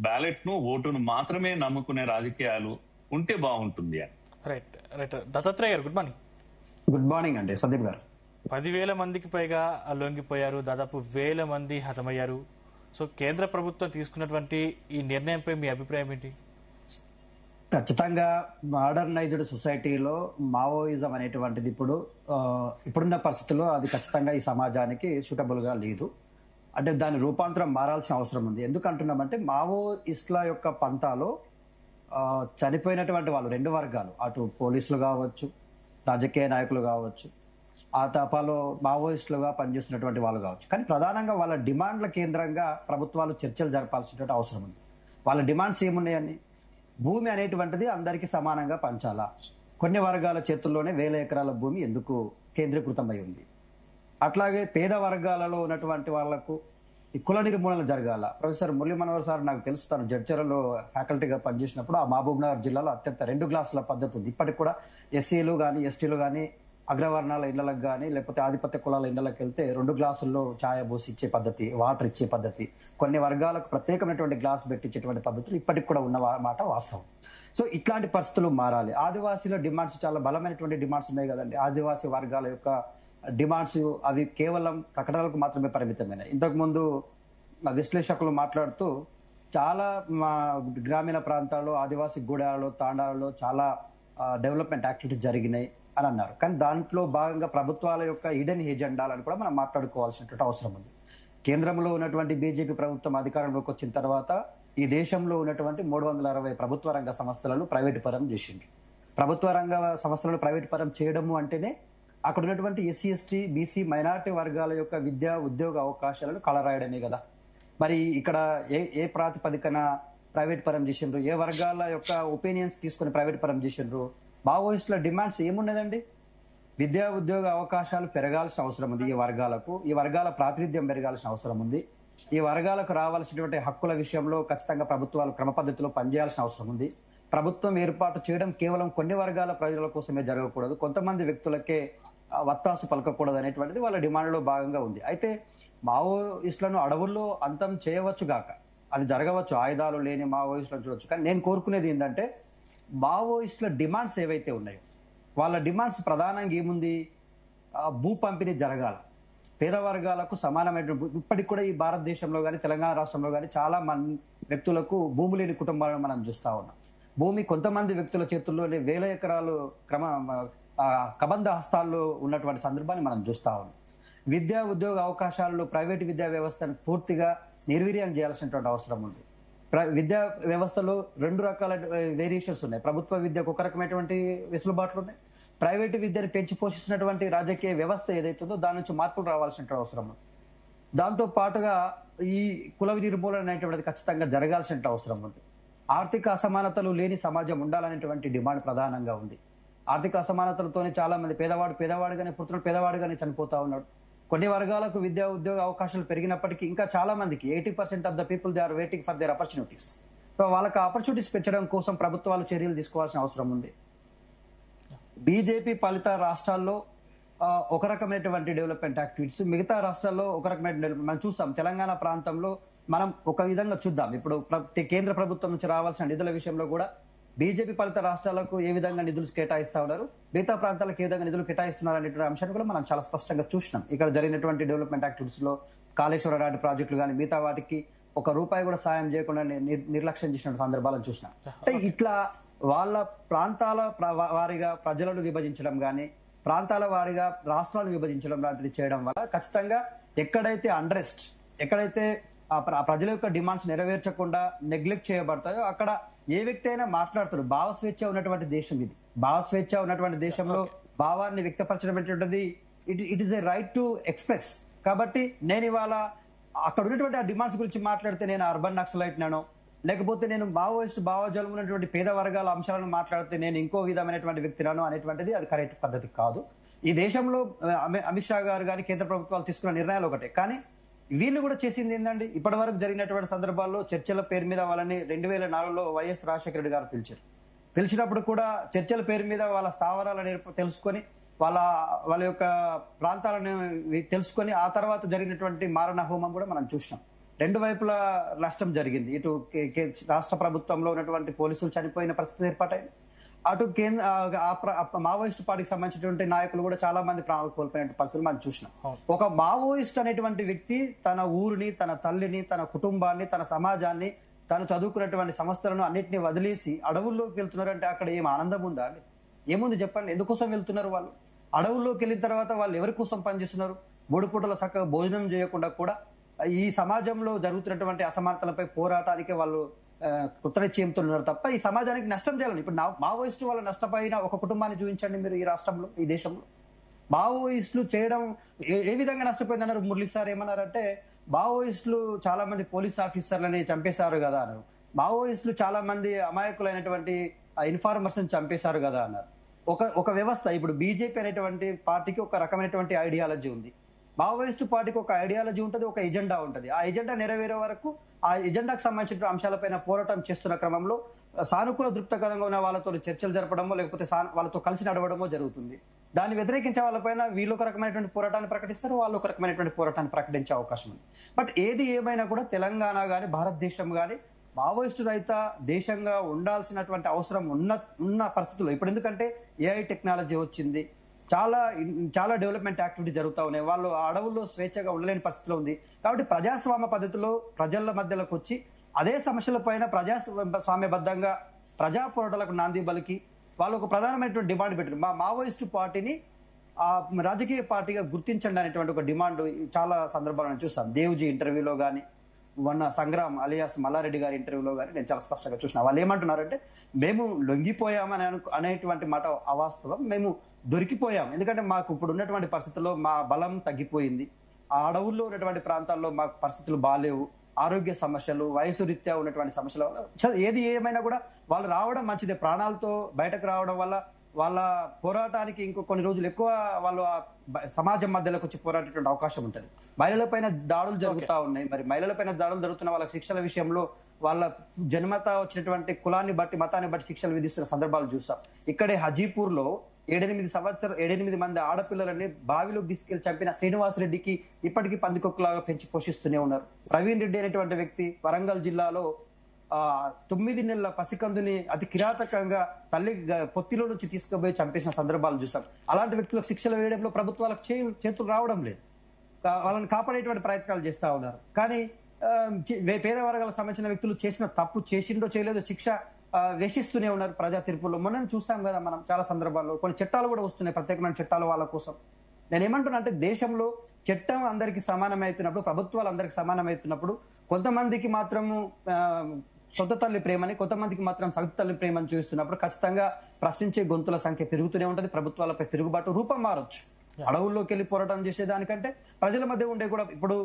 బ్యాలెట్ ను, ఓటును మాత్రమే నమ్ముకునే రాజకీయాలు ఉంటే బాగుంటుంది అని. రైట్ రైట్ దత్తాత్రేయ గారు, గుడ్ మార్నింగ్. గుడ్ మార్నింగ్ అండి సందీప్ గారు. 10,000 మందికి పైగా లొంగిపోయారు, దాదాపు 1,000 మంది హతమయ్యారు. సో కేంద్ర ప్రభుత్వం తీసుకున్నటువంటి ఈ నిర్ణయంపై మీ అభిప్రాయం ఏంటి? ఖచ్చితంగా మోడర్నైజ్డ్ సొసైటీలో మావోయిజం అనేటువంటిది ఇప్పుడున్న పరిస్థితుల్లో అది ఖచ్చితంగా ఈ సమాజానికి సూటబుల్ గా లేదు. అంటే దాని రూపాంతరం మారాల్సిన అవసరం ఉంది. ఎందుకు అంటున్నామంటే మావోయిస్టుల యొక్క పంతాలో చనిపోయినటువంటి వాళ్ళు 2 వర్గాలు, అటు పోలీసులు కావచ్చు, రాజకీయ నాయకులు కావచ్చు, ఆ తపాలో మావోయిస్టులుగా పనిచేస్తున్నటువంటి వాళ్ళు కావచ్చు. కానీ ప్రధానంగా వాళ్ళ డిమాండ్ల కేంద్రంగా ప్రభుత్వాలు చర్చలు జరపాల్సినటువంటి అవసరం ఉంది. వాళ్ళ డిమాండ్స్ ఏమున్నాయని, భూమి అనేటువంటిది అందరికీ సమానంగా పంచాలా, కొన్ని వర్గాల చేతుల్లోనే 1000 ఎకరాల భూమి ఎందుకు కేంద్రీకృతమై ఉంది, అట్లాగే పేద వర్గాలలో ఉన్నటువంటి వాళ్లకు ఈ కుల నిర్మూలన జరగాల. ప్రొఫెసర్ మురళీ మనోహర్ సార్ నాకు తెలుసు, తను జడ్చర్లలో ఫ్యాకల్టీగా పనిచేసినప్పుడు ఆ మహబూబ్ నగర్ జిల్లాలో అత్యంత 2 గ్లాసుల పద్ధతి ఉంది. ఇప్పటికి కూడా ఎస్సీలు కానీ, ఎస్టీలు కానీ, అగ్రవర్ణాల ఇళ్లకు కానీ, లేకపోతే ఆధిపత్య కులాల ఇళ్లకు వెళ్తే 2 గ్లాసుల్లో ఛాయ పోసి ఇచ్చే పద్ధతి, వాటర్ ఇచ్చే పద్ధతి, కొన్ని వర్గాలకు ప్రత్యేకమైనటువంటి గ్లాస్ పెట్టించేటువంటి పద్ధతులు ఇప్పటికి కూడా ఉన్న మాట వాస్తవం. సో ఇట్లాంటి పరిస్థితులు మారాలి. ఆదివాసీల డిమాండ్స్ చాలా బలమైనటువంటి డిమాండ్స్ ఉన్నాయి కదండి. ఆదివాసీ వర్గాల యొక్క డిమాండ్స్ అవి కేవలం ప్రకటనలకు మాత్రమే పరిమితమైనవి. ఇంతకుముందు విశ్లేషకులు మాట్లాడుతూ చాలా గ్రామీణ ప్రాంతాల్లో, ఆదివాసీ గూడాలలో, తాండాలలో చాలా డెవలప్మెంట్ యాక్టివిటీస్ జరిగినాయి అని అన్నారు. కానీ దాంట్లో భాగంగా ప్రభుత్వాల యొక్క హిడెన్ ఎజెండాలను కూడా మనం మాట్లాడుకోవాల్సినటువంటి అవసరం ఉంది. కేంద్రంలో ఉన్నటువంటి బీజేపీ ప్రభుత్వం అధికారంలోకి వచ్చిన తర్వాత ఈ దేశంలో ఉన్నటువంటి 360 ప్రభుత్వ రంగ సంస్థలను ప్రైవేటు పరం చేసింది. ప్రభుత్వ రంగ సంస్థలను ప్రైవేటు పరం చేయడము అంటేనే అక్కడ ఉన్నటువంటి ఎస్సీ, ఎస్టీ, బీసీ, మైనారిటీ వర్గాల యొక్క విద్యా, ఉద్యోగ అవకాశాలను కలరాయడమే కదా. మరి ఇక్కడ ఏ ప్రాతిపదికన ప్రైవేట్ పరం చేసిండ్రు, ఏ వర్గాల యొక్క ఒపీనియన్స్ తీసుకుని ప్రైవేట్ పరం చేసిండ్రు? మావోయిస్టుల డిమాండ్స్ ఏమున్నదండి? విద్యా, ఉద్యోగ అవకాశాలు పెరగాల్సిన అవసరం ఉంది ఈ వర్గాలకు, ఈ వర్గాల ప్రాతినిధ్యం పెరగాల్సిన అవసరం ఉంది, ఈ వర్గాలకు రావాల్సినటువంటి హక్కుల విషయంలో ఖచ్చితంగా ప్రభుత్వాలు క్రమ పద్ధతిలో పనిచేయాల్సిన అవసరం ఉంది. ప్రభుత్వం ఏర్పాటు చేయడం కేవలం కొన్ని వర్గాల ప్రజల కోసమే జరగకూడదు, కొంతమంది వ్యక్తులకే వత్తాసు పలకకూడదు అనేటువంటిది వాళ్ళ డిమాండ్లో భాగంగా ఉంది. అయితే మావోయిస్టులను అడవుల్లో అంతం చేయవచ్చు గాక, అది జరగవచ్చు, ఆయుధాలు లేని మావోయిస్టులను చూడవచ్చు. కానీ నేను కోరుకునేది ఏంటంటే మావోయిస్టుల డిమాండ్స్ ఏవైతే ఉన్నాయో వాళ్ళ డిమాండ్స్ ప్రధానంగా ఏముంది? భూ పంపిణీ జరగాల, పేద వర్గాలకు సమానమైన. ఇప్పటికి కూడా ఈ భారతదేశంలో కానీ, తెలంగాణ రాష్ట్రంలో కానీ చాలా మంది వ్యక్తులకు భూమి లేని కుటుంబాలను మనం చూస్తా ఉన్నాం. భూమి కొంతమంది వ్యక్తుల చేతుల్లోనే 1000 ఎకరాలు కబంధ హస్తాల్లో ఉన్నటువంటి సందర్భాన్ని మనం చూస్తా ఉన్నాం. విద్యా ఉద్యోగ అవకాశాలలో ప్రైవేటు విద్యా వ్యవస్థను పూర్తిగా నిర్వీర్యం చేయాల్సినటువంటి అవసరం ఉంది. విద్యా వ్యవస్థలో 2 రకాల వేరియేషన్స్ ఉన్నాయి. ప్రభుత్వ విద్యకు ఒక రకమైనటువంటి వెసులుబాట్లు ఉన్నాయి. ప్రైవేటు విద్యను పెంచి పోషిస్తున్నటువంటి రాజకీయ వ్యవస్థ ఏదైతుందో దాని నుంచి మార్పులు రావాల్సిన అవసరం ఉంది. దాంతో పాటుగా ఈ కుల నిర్మూలన అనేటువంటిది ఖచ్చితంగా జరగాల్సిన అవసరం ఉంది. ఆర్థిక అసమానతలు లేని సమాజం ఉండాలనేటువంటి డిమాండ్ ప్రధానంగా ఉంది. ఆర్థిక అసమానతలతోనే చాలా మంది పేదవాడుగానే పుత్రులు పేదవాడుగానే చనిపోతా ఉన్నాడు. కొన్ని వర్గాలకు విద్యా ఉద్యోగ అవకాశాలు పెరిగినప్పటికీ ఇంకా చాలా మందికి 80% of the people they are waiting for their opportunities. So వాళ్ళకి ఆపర్చునిటీస్ పెంచడం కోసం ప్రభుత్వాలు చర్యలు తీసుకోవాల్సిన అవసరం ఉంది. బీజేపీ పాలిత రాష్ట్రాల్లో ఒక రకమైనటువంటి డెవలప్మెంట్ యాక్టివిటీస్, మిగతా రాష్ట్రాల్లో ఒక రకమైన డెవలప్మెంట్ మనం చూస్తాం. తెలంగాణ ప్రాంతంలో మనం ఒక విధంగా చూద్దాం. ఇప్పుడు కేంద్ర ప్రభుత్వం నుంచి రావాల్సిన నిధుల విషయంలో కూడా బీజేపీ పాలిత రాష్ట్రాలకు ఏ విధంగా నిధులు కేటాయిస్తా ఉన్నారు, మిగతా ప్రాంతాలకు ఏ విధంగా నిధులు కేటాయిస్తున్నారు అనేటువంటి అంశాన్ని కూడా మనం చాలా స్పష్టంగా చూసినాం. ఇక్కడ జరిగినటువంటి డెవలప్మెంట్ యాక్టివిటీస్ లో కాళేశ్వర నాటి ప్రాజెక్టులు కానీ మిగతా వాటికి ₹1 కూడా సాయం చేయకుండా నిర్లక్ష్యం చేసిన సందర్భాలను చూసినాం. అంటే ఇట్లా వాళ్ళ ప్రాంతాల వారిగా ప్రజలను విభజించడం కానీ ప్రాంతాల వారిగా రాష్ట్రాలను విభజించడం లాంటిది చేయడం వల్ల ఖచ్చితంగా ఎక్కడైతే అన్రెస్ట్, ఎక్కడైతే ప్రజల యొక్క డిమాండ్స్ నెరవేర్చకుండా నెగ్లెక్ట్ చేయబడతాయో అక్కడ ఏ వ్యక్తి అయినా మాట్లాడతాడు. భావస్వేచ్ఛ ఉన్నటువంటి దేశం ఇది. భావస్వేచ్ఛ ఉన్నటువంటి దేశంలో భావాన్ని వ్యక్తపరచడం అనేటువంటిది it is a right to express. కాబట్టి నేను ఇవాళ అక్కడ ఉన్నటువంటి ఆ డిమాండ్స్ గురించి మాట్లాడితే నేను అర్బన్ నక్సలైట్ నానో, లేకపోతే నేను మావోయిస్ట్ భావజాలం ఉన్నటువంటి పేద వర్గాల అంశాలను మాట్లాడితే నేను ఇంకో విధమైనటువంటి వ్యక్తినాను అనేటువంటిది అది కరెక్ట్ పద్ధతి కాదు. ఈ దేశంలో అమిత్ షా గారు కానీ కేంద్ర ప్రభుత్వాలు తీసుకున్న నిర్ణయాలు ఒకటే, కానీ వీళ్ళు కూడా చేసింది ఏంటండి, ఇప్పటి వరకు జరిగినటువంటి సందర్భాల్లో చర్చల పేరు మీద వాళ్ళని 2004లో వైఎస్ రాజశేఖర రెడ్డి గారు పిలిచినప్పుడు కూడా చర్చల పేరు మీద వాళ్ళ స్థావరాలను తెలుసుకొని వాళ్ళ యొక్క ప్రాంతాలను తెలుసుకొని ఆ తర్వాత జరిగినటువంటి మారణ హోమం కూడా మనం చూసినాం. 2 వైపులా నష్టం జరిగింది. ఇటు రాష్ట్ర ప్రభుత్వంలో ఉన్నటువంటి పోలీసులు చనిపోయిన పరిస్థితి ఏర్పాటైంది, అటు మావోయిస్ట్ పార్టీకి సంబంధించినటువంటి నాయకులు కూడా చాలా మంది ప్రాణాలు కోల్పోయిన పరిస్థితులు మనం చూసినాం. ఒక మావోయిస్ట్ అనేటువంటి వ్యక్తి తన ఊరిని, తన తల్లిని, తన కుటుంబాన్ని, తన సమాజాన్ని, తను చదువుకున్నటువంటి సంస్థలను అన్నింటినీ వదిలేసి అడవుల్లోకి వెళ్తున్నారంటే అక్కడ ఏం ఆనందం ఉందా అండి? ఏముంది చెప్పండి? ఎందుకోసం వెళ్తున్నారు వాళ్ళు? అడవుల్లోకి వెళ్ళిన తర్వాత వాళ్ళు ఎవరి కోసం పనిచేస్తున్నారు? 3 పూటల చక్కగా భోజనం చేయకుండా కూడా ఈ సమాజంలో జరుగుతున్నటువంటి అసమానతలపై పోరాటానికి వాళ్ళు కృతనిశ్చయంతున్నారు తప్ప ఈ సమాజానికి నష్టం చేయాలని. ఇప్పుడు మావోయిస్టు వాళ్ళ నష్టపోయిన ఒక కుటుంబాన్ని చూపించండి మీరు ఈ రాష్ట్రంలో, ఈ దేశంలో. మావోయిస్టులు చేయడం ఏ విధంగా నష్టపోయిందన్నారు మురళి సార్. ఏమన్నారంటే మావోయిస్టులు చాలా మంది పోలీస్ ఆఫీసర్లని చంపేశారు కదా అన్నారు. మావోయిస్టులు చాలా మంది అమాయకులైనటువంటి ఇన్ఫార్మర్స్ చంపేశారు కదా అన్నారు. ఒక వ్యవస్థ, ఇప్పుడు బీజేపీ అనేటువంటి పార్టీకి ఒక రకమైనటువంటి ఐడియాలజీ ఉంది, మావోయిస్టు పార్టీకి ఒక ఐడియాలజీ ఉంటుంది, ఒక ఎజెండా ఉంటుంది. ఆ ఎజెండా నెరవేరే వరకు ఆ ఎజెండాకు సంబంధించిన అంశాలపైన పోరాటం చేస్తున్న క్రమంలో సానుకూల దృక్పథంగా ఉన్న వాళ్ళతో చర్చలు జరపడమో లేకపోతే వాళ్ళతో కలిసి నడవడమో జరుగుతుంది. దాన్ని వ్యతిరేకించే వాళ్ళపైన వీళ్ళు ఒక రకమైనటువంటి పోరాటాన్ని ప్రకటిస్తారు, వాళ్ళు ఒక రకమైనటువంటి పోరాటాన్ని ప్రకటించే అవకాశం ఉంది. బట్ ఏది ఏమైనా కూడా తెలంగాణ కానీ భారతదేశం కానీ మావోయిస్టు రహిత దేశంగా ఉండాల్సినటువంటి అవసరం ఉన్న పరిస్థితుల్లో ఇప్పుడు ఎందుకంటే ఏఐ టెక్నాలజీ వచ్చింది, చాలా డెవలప్మెంట్ యాక్టివిటీ జరుగుతూ ఉన్నాయి. వాళ్ళు అడవుల్లో స్వేచ్ఛగా ఉండలేని పరిస్థితిలో ఉంది. కాబట్టి ప్రజాస్వామ్య పద్ధతిలో ప్రజల మధ్యలోకి వచ్చి అదే సమస్యల పైన ప్రజాస్వామ్యబద్ధంగా ప్రజా పోరాటాలకు నాంది బలికి వాళ్ళు ఒక ప్రధానమైనటువంటి డిమాండ్ పెట్టారు. మావోయిస్టు పార్టీని రాజకీయ పార్టీగా గుర్తించండి అనేటువంటి ఒక డిమాండ్ చాలా సందర్భాలను చూస్తాం. దేవ్జీ ఇంటర్వ్యూలో కానీ మొన్న సంగ్రామ్ అలియాస్ మల్లారెడ్డి గారి ఇంటర్వ్యూలో కానీ నేను చాలా స్పష్టంగా చూసిన. వాళ్ళు ఏమంటున్నారంటే మేము లొంగిపోయామని అనేటువంటి మాట అవాస్తవం. మేము దొరికిపోయాం, ఎందుకంటే మాకు ఇప్పుడు ఉన్నటువంటి పరిస్థితుల్లో మా బలం తగ్గిపోయింది. ఆ అడవుల్లో ఉన్నటువంటి ప్రాంతాల్లో మాకు పరిస్థితులు బాగాలేవు, ఆరోగ్య సమస్యలు, వయసు రీత్యా ఉన్నటువంటి సమస్యల వల్ల ఏది ఏమైనా కూడా వాళ్ళు రావడం మంచిదే. ప్రాణాలతో బయటకు రావడం వల్ల వాళ్ళ పోరాటానికి ఇంకో కొన్ని రోజులు ఎక్కువ వాళ్ళు సమాజం మధ్యలోకి వచ్చి పోరాటేటువంటి అవకాశం ఉంటుంది. మహిళలపైన దాడులు జరుగుతూ ఉన్నాయి. మరి మహిళలపైన దాడులు జరుగుతున్న వాళ్ళ శిక్షల విషయంలో వాళ్ళ జన్మత వచ్చినటువంటి కులాన్ని బట్టి మతాన్ని బట్టి శిక్షలు విధిస్తున్న సందర్భాలు చూస్తాం. ఇక్కడే హజీపూర్ లో 7-8 మంది ఆడపిల్లలని బావిలోకి తీసుకెళ్లి చంపిన శ్రీనివాసరెడ్డికి ఇప్పటికీ పందికొక్కులాగా పెంచి పోషిస్తూనే ఉన్నారు. ప్రవీణ్ రెడ్డి అనేటువంటి వ్యక్తి వరంగల్ జిల్లాలో 9 నెలల పసికందుని అతి కిరాతకంగా తల్లి పొత్తిలో నుంచి తీసుకుపోయి చంపేసిన సందర్భాలు చూసాం. అలాంటి వ్యక్తులకు శిక్షలు వేయడంలో ప్రభుత్వాలకు చేతులు రావడం లేదు. వాళ్ళని కాపాడేటువంటి ప్రయత్నాలు చేస్తా ఉన్నారు. కానీ పేద వర్గాలకు సంబంధించిన వ్యక్తులు చేసిన తప్పు చేసిండో చేయలేదో శిక్ష వేషిస్తూనే ఉన్నారు ప్రజా తీర్పుల్లో. మొన్న చూసాం కదా మనం చాలా సందర్భాల్లో కొన్ని చట్టాలు కూడా వస్తున్నాయి, ప్రత్యేకమైన చట్టాలు వాళ్ళ కోసం. నేను ఏమంటున్నా అంటే దేశంలో చట్టం అందరికి సమానమవుతున్నప్పుడు, ప్రభుత్వాలు అందరికి సమానమవుతున్నప్పుడు కొంతమందికి మాత్రము సొంత తల్లి ప్రేమని, కొంతమందికి మాత్రం సగటు తల్లి ప్రేమని చూస్తున్నప్పుడు ఖచ్చితంగా ప్రశ్నించే గొంతుల సంఖ్య పెరుగుతూనే ఉంటుంది. ప్రభుత్వాలపై తిరుగుబాటు రూపం మారొచ్చు. అడవుల్లోకి వెళ్ళి పోరాటం చేసేదానికంటే ప్రజల మధ్య ఉండే కూడా, ఇప్పుడు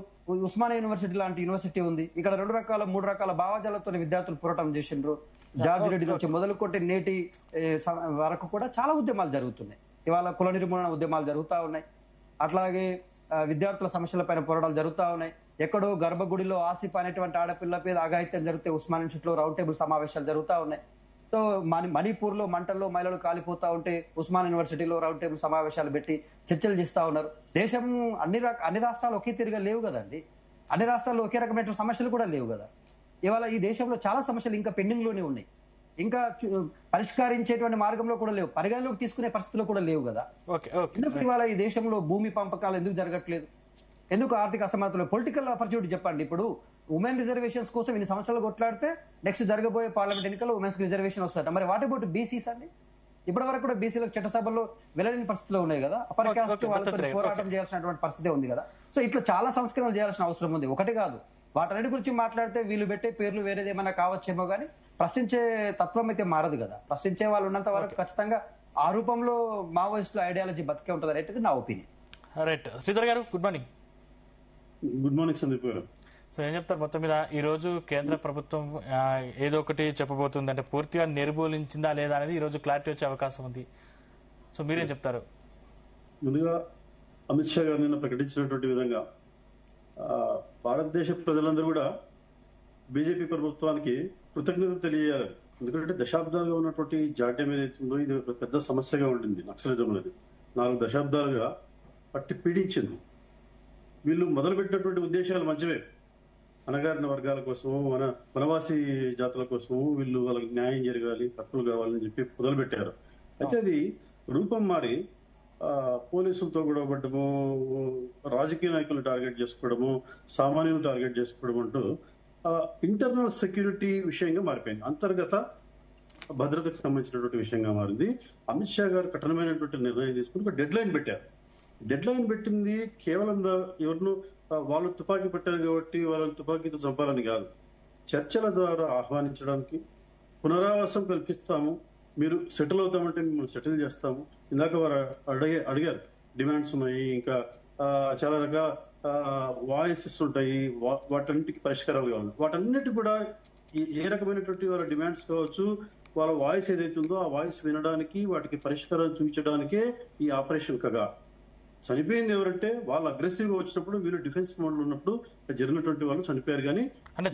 ఉస్మానియా యూనివర్సిటీ లాంటి యూనివర్సిటీ ఉంది. ఇక్కడ 3 రకాల భావజాలతో విద్యార్థులు పోరాటం చేసిండ్రు. జార్జ్ రెడ్డి నుంచి మొదలుకొట్టి నేటి వరకు కూడా చాలా ఉద్యమాలు జరుగుతున్నాయి. ఇవాళ కుల నిర్మూలన ఉద్యమాలు జరుగుతూ ఉన్నాయి. అట్లాగే విద్యార్థుల సమస్యలపైన పోరాటాలు జరుగుతూ ఉన్నాయి. ఎక్కడో గర్భగుడిలో ఆసిఫ్ అనేటువంటి ఆడపిల్ల మీద అఘాయిత్యం జరిగితే ఉస్మాన్ ఇన్స్టిట్యూట్ లో రౌండ్ టేబుల్ సమావేశాలు జరుగుతూ ఉన్నాయి. సో మణిపూర్ లో మంటల్లో మహిళలు కాలిపోతా ఉంటే ఉస్మాన్ యూనివర్సిటీలో రౌండ్ టేబుల్ సమావేశాలు పెట్టి చర్చలు చేస్తా ఉన్నారు. దేశం అన్ని రాష్ట్రాలు ఒకే తిరిగా లేవు కదండి. అన్ని రాష్ట్రాల్లో ఒకే రకమైన సమస్యలు కూడా లేవు కదా. ఇవాళ ఈ దేశంలో చాలా సమస్యలు ఇంకా పెండింగ్ లోనే ఉన్నాయి. ఇంకా పరిష్కరించేటువంటి మార్గంలో కూడా లేవు, పరిగణలోకి తీసుకునే పరిస్థితిలో కూడా లేవు కదా. ఎందుకు ఇవాళ ఈ దేశంలో భూమి పంపకాలు ఎందుకు జరగట్లేదు? ఎందుకు ఆర్థిక అసమానతలు? పొలిటికల్ ఆపర్చునిటీ చెప్పండి. ఇప్పుడు ఉమెన్ రిజర్వేషన్స్ కోసం ఇన్ని సంవత్సరాలు కొట్లాడితే నెక్స్ట్ జరగబోయే పార్లమెంట్ ఎన్నికల్లో ఉమెన్స్ రిజర్వేషన్ వస్తారట. మరి వాటి బోటు బీసీస్ అండి, ఇప్పటి వరకు కూడా బీసీలకు చట్టసభలో వెళ్ళలేని పరిస్థితిలో ఉన్నాయి కదా. అప్పర్ కాస్ట్ వాళ్ళతో పోరాటం చేయాల్సినటువంటి పరిస్థితి ఉంది కదా. సో ఇట్లా చాలా సంస్కరణలు చేయాల్సిన అవసరం ఉంది. ఒకటి కాదు, వాటన్నిటి గురించి మాట్లాడితే వీళ్ళు పెట్టే పేర్లు వేరేది ఏమైనా కావచ్చేమో కానీ ప్రశ్నించే తత్వం అయితే మారదు కదా. ప్రశ్నించే వాళ్ళు ఉన్నంత వరకు ఖచ్చితంగా ఆ రూపంలో మావోయిస్టుల ఐడియాలజీ బతికే ఉంటుంది అనేది నా ఒపీనియన్. రైట్, శ్రీధర్ గారు good morning. Good morning Sandeep గారు. సో ఏం చెప్తారు మొత్తం మీద ఈ రోజు కేంద్ర ప్రభుత్వం ఏదో ఒకటి చెప్పబోతుంది, అంటే పూర్తిగా నిర్మూలించిందా లేదా అనేది ఈ రోజు క్లారిటీ వచ్చే అవకాశం ఉంది. సో మీరేం చెప్తారు? ముందుగా అమిత్ షా గారు నిన్న ప్రకటించినటువంటి విధంగా భారతదేశ ప్రజలందరూ కూడా బీజేపీ ప్రభుత్వానికి కృతజ్ఞత తెలియజేయాలి. ఎందుకంటే దశాబ్దాలుగా ఉన్నటువంటి జాడ్యం ఏదైతుందో ఇది ఒక పెద్ద సమస్యగా ఉంటుంది. నక్సలిజం అనేది 4 దశాబ్దాలుగా పట్టి పీడించింది. వీళ్ళు మొదలుపెట్టినటువంటి ఉద్దేశాలు మంచివే. అణగారిన వర్గాల కోసము, వనవాసి జాతుల కోసము వీళ్ళు వాళ్ళకి న్యాయం జరగాలి, హక్కులు కావాలని చెప్పి మొదలుపెట్టారు. అయితే అది రూపం మారి పోలీసులతో గొడవపడము, రాజకీయ నాయకులను టార్గెట్ చేసుకోవడము, సామాన్యులను టార్గెట్ చేసుకోవడం అంటూ ఇంటర్నల్ సెక్యూరిటీ విషయంగా మారిపోయింది. అంతర్గత భద్రతకు సంబంధించినటువంటి విషయంగా మారింది. అమిత్ షా గారు కఠినమైనటువంటి నిర్ణయం తీసుకుని ఒక డెడ్ లైన్ పెట్టారు. డెడ్ లైన్ పెట్టింది కేవలం ఎవరిను వాళ్ళు తుపాకీ పెట్టారు కాబట్టి వాళ్ళని తుపాకీతో చంపాలని కాదు, చర్చల ద్వారా ఆహ్వానించడానికి, పునరావాసం కల్పిస్తాము, మీరు సెటిల్ అవుతామంటే మిమ్మల్ని సెటిల్ చేస్తాము. ఇందాక వారు అడిగారు డిమాండ్స్ ఉన్నాయి, ఇంకా చాలా రకాల వాయిసెస్ ఉంటాయి, వాటన్నిటికీ పరిష్కారాలు కావాలి. వాటన్నిటి కూడా ఏ రకమైనటువంటి వాళ్ళ డిమాండ్స్ కావచ్చు, వాళ్ళ వాయిస్ ఏదైతే ఉందో ఆ వాయిస్ వినడానికి, వాటికి పరిష్కారం చూపించడానికే ఈ ఆపరేషన్ కగా. చనిపోయింది ఎవరంటే వాళ్ళు అగ్రెసివ్ గా వచ్చినప్పుడు, వీళ్ళు డిఫెన్స్ మోడ్ లో ఉన్నప్పుడు జరిగినటువంటి వాళ్ళు చనిపోయారు. కానీ అంటే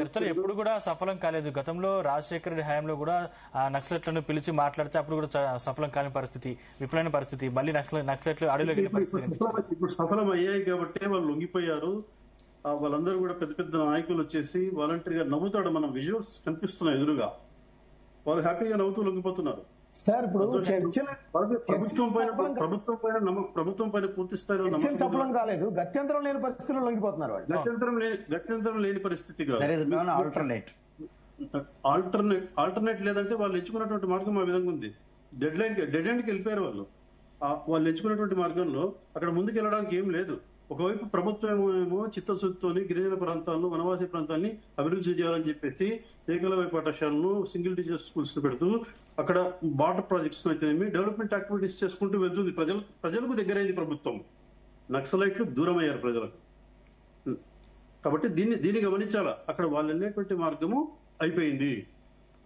చర్చలు ఎప్పుడు కూడా సఫలం కాలేదు. గతంలో రాజశేఖర రెడ్డి హయాంలో కూడా నక్సలెట్లను పిలిచి మాట్లాడితే అప్పుడు కూడా సఫలం కాని పరిస్థితి, విఫలమైన పరిస్థితి. మళ్ళీ నక్సలెట్లు అడవిలోకి వెళ్ళిన పరిస్థితి ఇప్పుడు సఫలం అయ్యాయి కాబట్టి వాళ్ళు లొంగిపోయారు. వాళ్ళందరూ కూడా పెద్ద పెద్ద నాయకులు వచ్చేసి వాలంటరీగా నవ్వుతాడు. మనం విజువల్స్ కనిపిస్తున్నాయి ఎదురుగా, వాళ్ళు హ్యాపీగా నవ్వుతూ లొంగిపోతున్నారు. సార్ ఇప్పుడు ప్రభుత్వం పైన పూర్తి స్థాయిలో సఫలం కాలేదు, గత్యంతరం లేని పరిస్థితుల్లో లొంగిపోతున్నారు. గత్యంతరం లేని పరిస్థితి కాదు, ఆల్టర్నేట్ లేదంటే వాళ్ళు ఎంచుకున్నటువంటి మార్గం ఆ విధంగా ఉంది. డెడ్ ఎండ్కి వెళ్ళిపోయారు వాళ్ళు. వాళ్ళు ఎంచుకున్నటువంటి మార్గంలో అక్కడ ముందుకు వెళ్ళడానికి ఏం లేదు. ఒకవైపు ప్రభుత్వం ఏమో చిత్తశుద్ధితోని గిరిజన ప్రాంతాలను, వనవాసి ప్రాంతాన్ని అభివృద్ధి చేయాలని చెప్పేసి ఏకలవ్య పాఠశాలను, సింగిల్ టీచర్ స్కూల్స్ పెడుతూ అక్కడ వాటర్ ప్రాజెక్ట్స్ అయితేనేమి డెవలప్మెంట్ యాక్టివిటీస్ చేసుకుంటూ వెళ్తుంది. ప్రజలకు దగ్గరైంది ప్రభుత్వం. నక్సలైట్లు దూరం అయ్యారు ప్రజలకు. కాబట్టి దీన్ని గమనించాలా. అక్కడ వాళ్ళు వెళ్ళేటువంటి మార్గము అయిపోయింది.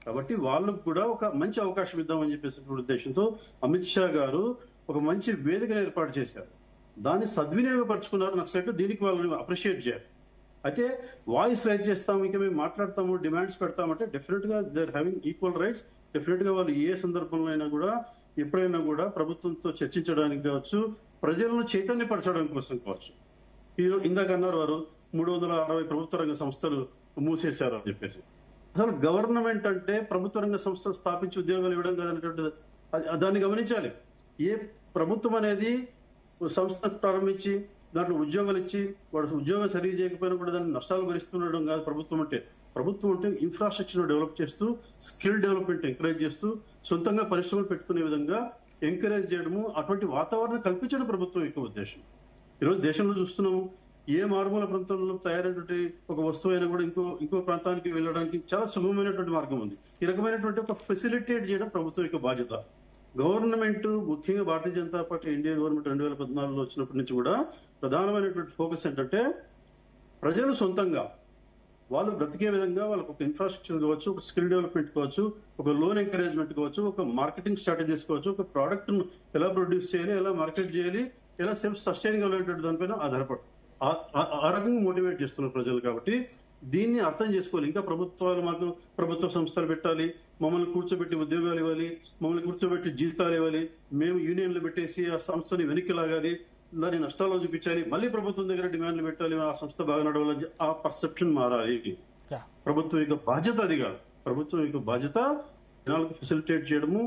కాబట్టి వాళ్ళకు కూడా ఒక మంచి అవకాశం ఇద్దామని చెప్పేసి ఉద్దేశంతో అమిత్ షా గారు ఒక మంచి వేదికను ఏర్పాటు చేశారు. దాన్ని సద్వినియోగపరుచుకున్నారు నక్సలైట్లు. దీనికి వాళ్ళని అప్రిషియేట్ చేయాలి. అయితే వాయిస్ రైజ్ చేస్తాము, ఇంకా మేము మాట్లాడతాము, డిమాండ్స్ పెడతామంటే డెఫినెట్ గా they are having equal rights. Definite గా వాళ్ళు ఏ సందర్భంలో అయినా కూడా, ఎప్పుడైనా కూడా ప్రభుత్వంతో చర్చించడానికి కావచ్చు, ప్రజలను చైతన్యపరచడం కోసం కావచ్చు. ఇందాక అన్నారు వారు 360 ప్రభుత్వ రంగ సంస్థలు మూసేశారు అని చెప్పేసి. అసలు గవర్నమెంట్ అంటే ప్రభుత్వ రంగ సంస్థలు స్థాపించి ఉద్యోగాలు ఇవ్వడం కాదనేటువంటిది దాన్ని గమనించాలి. ఏ ప్రభుత్వం అనేది సంస్థ ప్రారంభించి దాంట్లో ఉద్యోగాలు ఇచ్చి వాడు ఉద్యోగం సరిగ్గా చేయకపోయినా కూడా దాన్ని నష్టాలు భరిస్తుండడం కాదు ప్రభుత్వం అంటే. ప్రభుత్వం అంటే ఇన్ఫ్రాస్ట్రక్చర్ డెవలప్ చేస్తూ, స్కిల్ డెవలప్మెంట్ ఎంకరేజ్ చేస్తూ, సొంతంగా పరిశ్రమలు పెట్టుకునే విధంగా ఎంకరేజ్ చేయడము, అటువంటి వాతావరణం కల్పించడం ప్రభుత్వం యొక్క ఉద్దేశం. ఈరోజు దేశంలో చూస్తున్నాము, ఏ మారుమూల ప్రాంతంలో తయారైనటువంటి ఒక వస్తువు అయినా కూడా ఇంకో ప్రాంతానికి వెళ్ళడానికి చాలా సులభమైనటువంటి మార్గం ఉంది. ఈ రకమైనటువంటి ఒక ఫెసిలిటేట్ చేయడం ప్రభుత్వం యొక్క బాధ్యత. గవర్నమెంట్, ముఖ్యంగా Bharatiya Janata party India government 2014లో వచ్చినప్పటి నుంచి కూడా ప్రధానమైనటువంటి ఫోకస్ ఏంటంటే ప్రజలు సొంతంగా వాళ్ళు బ్రతికే విధంగా వాళ్ళకు ఒక ఇన్ఫ్రాస్ట్రక్చర్ కావచ్చు, ఒక స్కిల్ డెవలప్మెంట్ కావచ్చు, ఒక లోన్ ఎంకరేజ్మెంట్ కావచ్చు, ఒక మార్కెటింగ్ స్ట్రాటజీస్ కావచ్చు, ఒక ప్రోడక్ట్ ను ఎలా ప్రొడ్యూస్ చేయాలి, ఎలా మార్కెట్ చేయాలి, ఎలా సెల్ఫ్ సస్టైనింగ్ అనేటువంటి దానిపైన ఆధారపడు ఆ రకంగా మోటివేట్ చేస్తున్నారు ప్రజలు. కాబట్టి దీన్ని అర్థం చేసుకోవాలి. ఇంకా ప్రభుత్వాలు మాకు ప్రభుత్వ సంస్థలు పెట్టాలి, మమ్మల్ని కూర్చోబెట్టి ఉద్యోగాలు ఇవ్వాలి, మమ్మల్ని కూర్చోబెట్టి జీతాలు ఇవ్వాలి, మేము యూనియన్లు పెట్టేసి ఆ సంస్థని వెనక్కి లాగాలి, దాని నష్టాల్లో చూపించాలి, మళ్ళీ ప్రభుత్వం దగ్గర డిమాండ్లు పెట్టాలి, ఆ సంస్థ బాగా నడవాలని ఆ పర్సెప్షన్ మారాలి. ప్రభుత్వం యొక్క బాధ్యత అది కాదు. ప్రభుత్వం యొక్క బాధ్యత జనాలకు ఫెసిలిటేట్ చేయడము,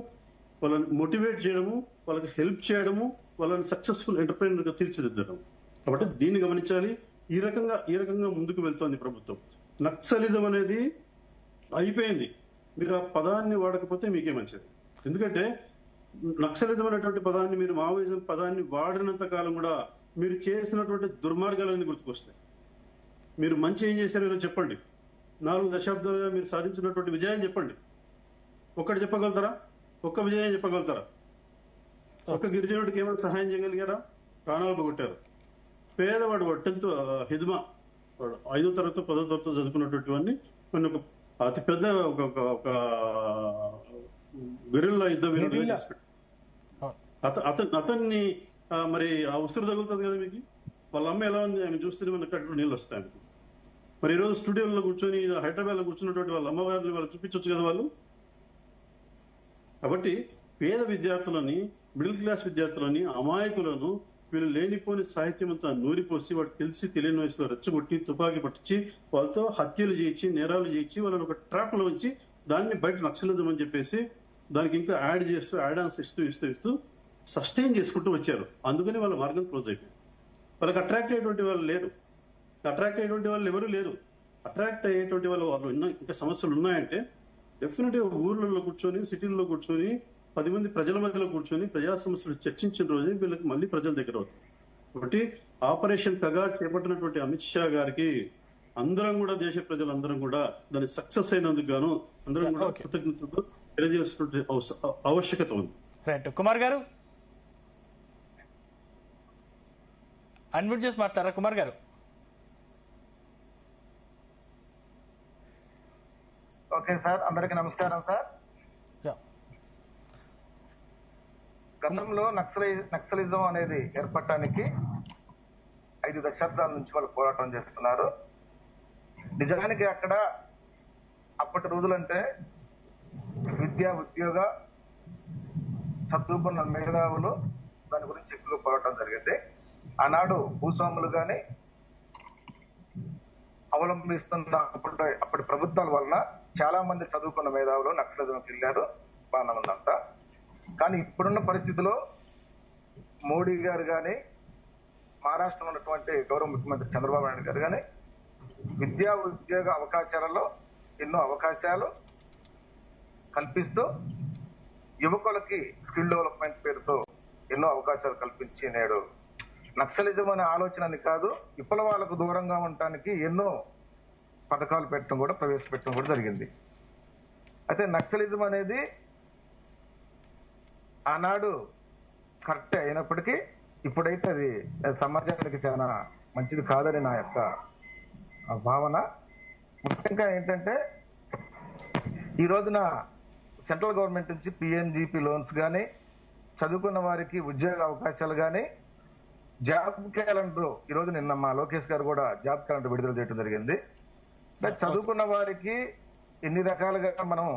వాళ్ళని మోటివేట్ చేయడము, వాళ్ళకి హెల్ప్ చేయడము, వాళ్ళని సక్సెస్ఫుల్ ఎంటర్ప్రైనర్ గా తీర్చిదిద్దడం. కాబట్టి దీన్ని గమనించాలి. ఈ రకంగా ముందుకు వెళ్తోంది ప్రభుత్వం. నక్సలిజం అనేది అయిపోయింది. మీరు ఆ పదాన్ని వాడకపోతే మీకే మంచిది. ఎందుకంటే నక్సలిజం అనేటువంటి పదాన్ని, మీరు మావోయిజం పదాన్ని వాడినంత కాలం కూడా మీరు చేసినటువంటి దుర్మార్గాలన్నీ గుర్తుకొస్తాయి. మీరు మంచి ఏం చేశారో చెప్పండి. 4 దశాబ్దాలుగా మీరు సాధించినటువంటి విజయం చెప్పండి. ఒక్కటి చెప్పగలుగుతారా? ఒక్క విజయం చెప్పగలుగుతారా? ఒక్క గిరిజనుడికి ఏమైనా సహాయం చేయగలిగారా? ప్రాణాలు పోగొట్టారు. పేదవాడు 10th హిద్మా 5వ తరగతి 10వ తరగతి చదువుకున్నటువంటి వాడిని మన ఒక అతి పెద్ద ఒక గెరిల్లా యుద్ధ వీరుడిగా చేసి అతన్ని మరి ఆ ఉసురు తగులుతుంది కదా మీకు. వాళ్ళ అమ్మ ఎలా ఉంది ఆమె చూస్తే మన కట్టు నీళ్ళు వస్తాయి. మరి ఈరోజు స్టూడియోలో కూర్చొని హైదరాబాద్ లో కూర్చున్నటువంటి వాళ్ళ అమ్మవారిని వాళ్ళు చూపించవచ్చు కదా వాళ్ళు. కాబట్టి పేద విద్యార్థులని, మిడిల్ క్లాస్ విద్యార్థులని, అమాయకులను వీళ్ళు లేనిపోని సాహిత్యం అంతా నూరిపోసి వాడు తెలిసి తెలియని వయసులో రెచ్చగొట్టి తుపాకీ పట్టించి వాళ్ళతో హత్యలు చేయించి, నేరాలు చేయించి, వాళ్ళని ఒక ట్రాప్ లో ఉంచి దాన్ని బయట నక్సలిజం అని చెప్పేసి దానికి ఇంకా యాడ్ ఆన్స్ ఇస్తూ సస్టైన్ చేసుకుంటూ వచ్చారు. అందుకని వాళ్ళ మార్గం క్లోజ్ అయిపోయింది. వాళ్ళకి అట్రాక్ట్ అయ్యేటువంటి వాళ్ళు లేరు. అట్రాక్ట్ అయ్యేటువంటి వాళ్ళు ఎవరు లేరు. అట్రాక్ట్ అయ్యేటువంటి వాళ్ళు ఇంకా సమస్యలు ఉన్నాయంటే డెఫినెట్గా ఊర్లలో కూర్చొని, సిటీల్లో కూర్చొని, 10 మంది ప్రజల మధ్యలో కూర్చొని ప్రజా సమస్యలు చర్చించిన రోజే వీళ్ళకి మళ్ళీ ప్రజల దగ్గర అవుతుంది. కాబట్టి ఆపరేషన్ కగా చేపట్టినటువంటి అమిత్ షా గారికి అందరం కూడా, దేశ ప్రజలందరం కూడా దాన్ని సక్సెస్ అయినందుకు గాను అందరం కూడా కృతజ్ఞతలు తెలియజేసినటువంటి ఆవశ్యకత ఉంది. రైట్. కుమార్ గారు అన్మ్యూట్ చేసి మాట్లాడారా? కుమార్ గారు ఓకే సార్, అందరికి నమస్కారం సార్. గతంలో నక్సలిజం అనేది ఏర్పడటానికి 5 దశాబ్దాల నుంచి వాళ్ళు పోరాటం చేస్తున్నారు. నిజానికి అక్కడ అప్పటి రోజులంటే విద్యా, ఉద్యోగ, చదువుకున్న మేధావులు దాని గురించి ఎక్కువ పోరాటం జరిగింది. ఆనాడు భూస్వాములు గాని అవలంబిస్తున్న అప్పటి ప్రభుత్వాల వలన చాలా మంది చదువుకున్న మేధావులు నక్సలిజంకి వెళ్ళారు. బాగానే ఉందంతా. కానీ ఇప్పుడున్న పరిస్థితిలో మోడీ గారు కానీ, మహారాష్ట్రలో ఉన్నటువంటి గౌరవ ముఖ్యమంత్రి చంద్రబాబు నాయుడు గారు కానీ విద్యా, ఉద్యోగ అవకాశాలలో ఎన్నో అవకాశాలు కల్పిస్తూ యువకులకి స్కిల్ డెవలప్మెంట్ పేరుతో ఎన్నో అవకాశాలు కల్పించి నేడు నక్సలిజం అనే ఆలోచనని కాదు, విప్లవాలకు దూరంగా ఉండటానికి ఎన్నో పథకాలు ప్రవేశపెట్టడం కూడా జరిగింది. అయితే నక్సలిజం అనేది ఆనాడు కరెక్ట్ అయినప్పటికీ ఇప్పుడైతే అది సమాజానికి చాలా మంచిది కాదని నా యొక్క భావన. ముఖ్యంగా ఏంటంటే ఈ రోజున సెంట్రల్ గవర్నమెంట్ నుంచి PNGP లోన్స్ కానీ, చదువుకున్న వారికి ఉద్యోగ అవకాశాలు కానీ, జాబ్ క్యాలెండర్ ఈరోజు నిన్న మా లోకేష్ గారు కూడా జాబ్ క్యాలెండర్ విడుదల చేయడం జరిగింది. చదువుకున్న వారికి ఎన్ని రకాలుగా మనం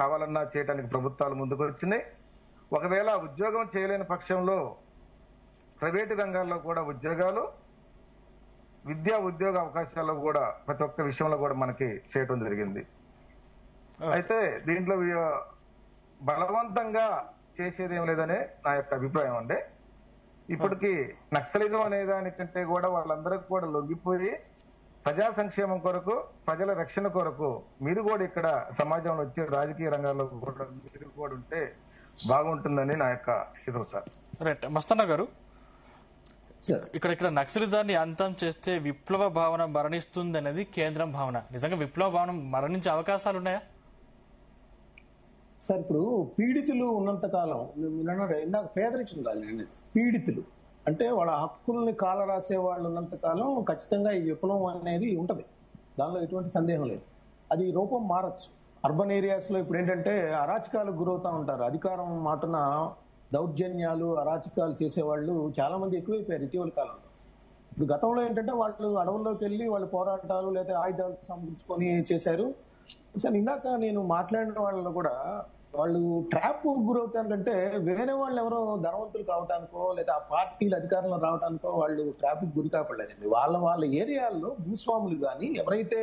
కావాలన్నా చేయడానికి ప్రభుత్వాలు ముందుకు వచ్చినాయి. ఒకవేళ ఉద్యోగం చేయలేని పక్షంలో ప్రైవేటు రంగాల్లో కూడా ఉద్యోగాలు, విద్యా, ఉద్యోగ అవకాశాల్లో కూడా ప్రతి ఒక్క విషయంలో కూడా మనకి చేయడం జరిగింది. అయితే దీంట్లో బలవంతంగా చేసేది ఏం లేదనే నా యొక్క అభిప్రాయం అండి. ఇప్పటికీ నక్సలిజం అనే దానికంటే కూడా వాళ్ళందరికీ కూడా లొంగిపోయి ప్రజా సంక్షేమం కొరకు, ప్రజల రక్షణ కొరకు మీరు కూడా ఇక్కడ సమాజంలో వచ్చే రాజకీయ రంగాల్లో కూడా మీరు కూడా ఉంటే బాగుంటుందని నా యొక్క హితం సార్. రైట్. మస్తానా గారు, సార్ ఇక్కడ నక్సలిజాన్ని అంతం చేస్తే విప్లవ భావన మరణిస్తుంది అనేది కేంద్రం భావన. నిజంగా విప్లవ భావన మరణించే అవకాశాలు ఉన్నాయా? సార్ ఇప్పుడు పీడితులు ఉన్నంత కాలం ఇందాక పేదరికం కాదు నేను పీడితులు అంటే వాళ్ళ హక్కుల్ని కాలరాసే వాళ్ళు ఉన్నంత కాలం ఖచ్చితంగా ఈ విప్లవం అనేది ఉంటది. దానిలో ఎటువంటి సందేహం లేదు. అది రూపం మారచ్చు. అర్బన్ ఏరియాస్ లో ఇప్పుడు ఏంటంటే అరాచకాలకు గురవుతా ఉంటారు. అధికారం మాటున దౌర్జన్యాలు అరాచకాలు చేసేవాళ్ళు చాలా మంది ఎక్కువైపోయారు ఇటీవల కాలంలో. ఇప్పుడు గతంలో ఏంటంటే వాళ్ళు అడవుల్లోకి వెళ్ళి వాళ్ళు పోరాటాలు లేదా ఆయుధాలు సమకూర్చుకొని చేశారు. సార్ ఇందాక నేను మాట్లాడిన వాళ్ళలో కూడా వాళ్ళు ట్రాప్ గురవుతానికంటే వేరే వాళ్ళు ఎవరో ధనవంతులు కావటానికో లేదా ఆ పార్టీలు అధికారంలో రావడానికో వాళ్ళు ట్రాప్ గురి కాపడలేదండి. వాళ్ళ ఏరియాల్లో భూస్వాములు కానీ ఎవరైతే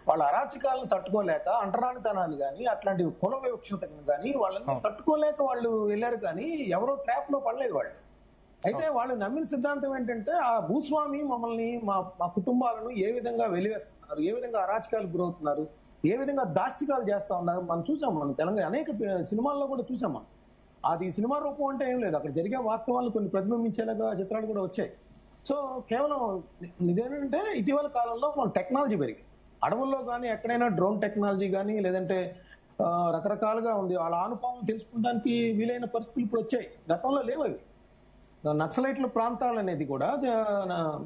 వాళ్ళ అరాచకాలను తట్టుకోలేక అంటరానితనాన్ని కానీ అట్లాంటి కుల వివక్షతను కానీ వాళ్ళని తట్టుకోలేక వాళ్ళు వెళ్ళారు కానీ ఎవరో ట్రాప్ లో పడలేదు వాళ్ళు. అయితే వాళ్ళు నమ్మిన సిద్ధాంతం ఏంటంటే ఆ భూస్వామి మమ్మల్ని మా కుటుంబాలను ఏ విధంగా వెలివేస్తున్నారు, ఏ విధంగా అరాచకాలు గురవుతున్నారు, ఏ విధంగా దాష్టికాలు చేస్తా ఉన్నారు మనం చూసాం. మనం తెలంగాణ అనేక సినిమాల్లో కూడా చూసాం. మనం అది సినిమా రూపం అంటే ఏం లేదు, అక్కడ జరిగే వాస్తవాలను కొన్ని ప్రతిబింబించేలాగా చిత్రాలు కూడా వచ్చాయి. సో కేవలం ఇదేంటంటే ఇటీవల కాలంలో మన టెక్నాలజీ పెరిగింది. అడవుల్లో కానీ ఎక్కడైనా డ్రోన్ టెక్నాలజీ కానీ లేదంటే రకరకాలుగా ఉంది. వాళ్ళ ఆనుపాలను తెలుసుకోవడానికి వీలైన పరిస్థితులు ఇప్పుడు వచ్చాయి. గతంలో లేవు అవి. నక్సలైట్ల ప్రాంతాలు అనేది కూడా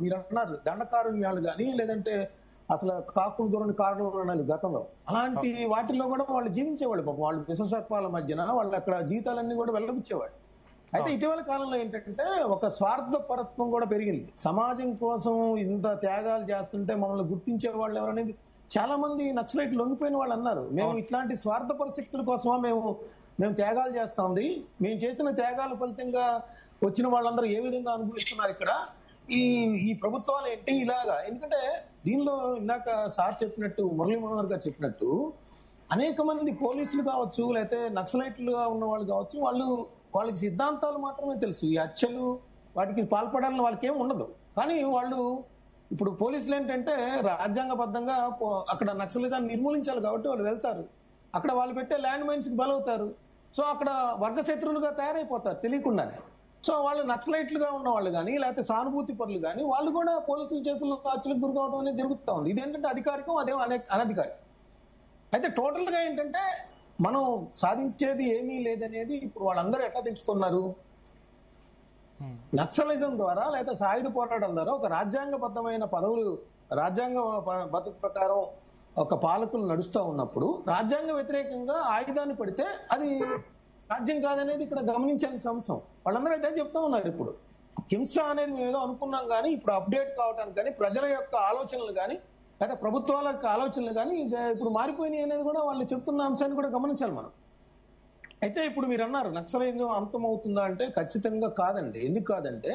మీరు అన్నారు దండకారణ్యాలు కానీ లేదంటే అసలు కాకులు దొరని కారణాలు గతంలో అలాంటి వాటిల్లో కూడా వాళ్ళు జీవించేవాళ్ళు. పాపం వాళ్ళు విశ్వసత్వాల మధ్యన వాళ్ళు అక్కడ జీవితాలన్నీ కూడా వెళ్ళబుచ్చేవాళ్ళు. అయితే ఇటీవల కాలంలో ఏంటంటే ఒక స్వార్థపరత్వం కూడా పెరిగింది. సమాజం కోసం ఇంత త్యాగాలు చేస్తుంటే మమ్మల్ని గుర్తించే వాళ్ళు ఎవరనేది చాలా మంది నక్సలైట్లు లొంగిపోయిన వాళ్ళు అన్నారు. మేము ఇట్లాంటి స్వార్థ పరిస్థితుల కోసమా మేము త్యాగాలు చేస్తాంది, మేము చేసిన త్యాగాల ఫలితంగా వచ్చిన వాళ్ళందరూ ఏ విధంగా అనుభవిస్తున్నారు ఇక్కడ ఈ ప్రభుత్వాలు ఏంటి ఇలాగా. ఎందుకంటే దీనిలో ఇందాక సార్ చెప్పినట్టు మురళీ మనోహర్ గారు చెప్పినట్టు అనేక మంది పోలీసులు కావచ్చు లేకపోతే నక్సలైట్లుగా ఉన్న వాళ్ళు కావచ్చు వాళ్ళకి సిద్ధాంతాలు మాత్రమే తెలుసు. ఈ హత్యలు వాటికి పాల్పడాలని వాళ్ళకి ఏం ఉండదు. కానీ వాళ్ళు ఇప్పుడు పోలీసులు ఏంటంటే రాజ్యాంగబద్ధంగా అక్కడ నక్సలిజాన్ని నిర్మూలించాలి కాబట్టి వాళ్ళు వెళ్తారు. అక్కడ వాళ్ళు పెట్టే ల్యాండ్ మైన్స్ కి బలవుతారు. సో అక్కడ వర్గశత్రులుగా తయారైపోతారు తెలియకుండానే. సో వాళ్ళు నక్సలైట్లుగా ఉన్న వాళ్ళు కానీ లేకపోతే సానుభూతి పరులు కానీ వాళ్ళు కూడా పోలీసుల చేతుల్లో హత్యలకు గురి కావడం అనేది జరుగుతూ ఉంది. ఇదేంటంటే అధికారికం, అదేమో అనధికారికం. అయితే టోటల్ గా ఏంటంటే మనం సాధించేది ఏమీ లేదనేది ఇప్పుడు వాళ్ళందరూ ఎట్లా తెలుసుకున్నారు? నక్సలిజం ద్వారా లేదా సాయుధ పోరాటం ద్వారా ఒక రాజ్యాంగబద్ధమైన పదవులు రాజ్యాంగ పద్ధతి ప్రకారం ఒక పాలకులు నడుస్తూ ఉన్నప్పుడు రాజ్యాంగ వ్యతిరేకంగా ఆయుధాన్ని పడితే అది సాధ్యం కాదనేది ఇక్కడ గమనించాల్సిన అంశం. వాళ్ళందరూ అయితే చెప్తా ఉన్నారు. ఇప్పుడు హింస అనేది మేము ఏదో అనుకున్నాం కానీ ఇప్పుడు అప్డేట్ కావడానికి కానీ ప్రజల యొక్క ఆలోచనలు కానీ లేదా ప్రభుత్వాల యొక్క ఆలోచనలు కానీ ఇప్పుడు మారిపోయినాయి అనేది కూడా వాళ్ళు చెప్తున్న అంశాన్ని కూడా గమనించాలి మనం. అయితే ఇప్పుడు మీరు అన్నారు నక్సలైజం అంతమవుతుందా అంటే ఖచ్చితంగా కాదండి. ఎందుకు కాదంటే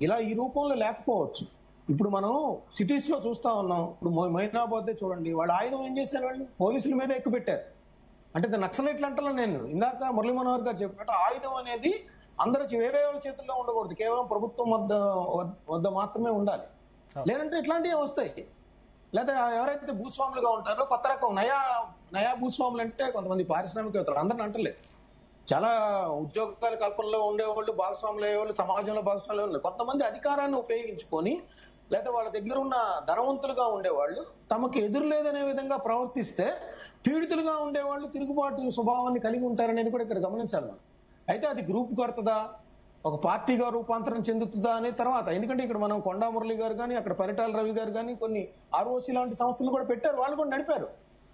ఇలా ఈ రూపంలో లేకపోవచ్చు. ఇప్పుడు మనం సిటీస్ లో చూస్తా ఉన్నాం. ఇప్పుడు మైనాబాద్ చూడండి, వాళ్ళ ఆయుధం ఏం చేశారు? వాళ్ళు పోలీసుల మీద ఎక్కుపెట్టారు. అంటే నక్సలైట్లు అంటాను నేను. ఇందాక మురళీ మనోహర్ గారు చెప్పినట్టు ఆయుధం అనేది అందరూ వేరే వాళ్ళ చేతుల్లో ఉండకూడదు, కేవలం ప్రభుత్వం వద్ద మాత్రమే ఉండాలి. లేదంటే ఇట్లాంటివి వస్తాయి. లేదా ఎవరైతే భూస్వాములుగా ఉంటారో కొత్త రకం నయా భూస్వాములు అంటే కొంతమంది పారిశ్రామికవేత్తలు అందరిని అంటలేదు, చాలా ఉద్యోగాల కల్పనలో ఉండేవాళ్ళు, భాగస్వాములు అయ్యేవాళ్ళు, సమాజంలో భాగస్వాములు అయ్యేవాళ్ళు, కొంతమంది అధికారాన్ని ఉపయోగించుకొని లేదా వాళ్ళ దగ్గర ఉన్న ధనవంతులుగా ఉండేవాళ్ళు తమకు ఎదురు లేదనే విధంగా ప్రవర్తిస్తే పీడితులుగా ఉండేవాళ్ళు తిరుగుబాటు స్వభావాన్ని కలిగి ఉంటారనేది కూడా ఇక్కడ గమనించాలి మనం. అయితే అది గ్రూప్ కడుతుందా, ఒక పార్టీగా రూపాంతరం చెందుతుందా అనే తర్వాత, ఎందుకంటే ఇక్కడ మనం కొండా మురళి గారు కానీ అక్కడ పరిటాల రవి గారు కానీ కొన్ని ఆర్ఓసి లాంటి సంస్థలు కూడా పెట్టారు, వాళ్ళు కూడా నడిపారు.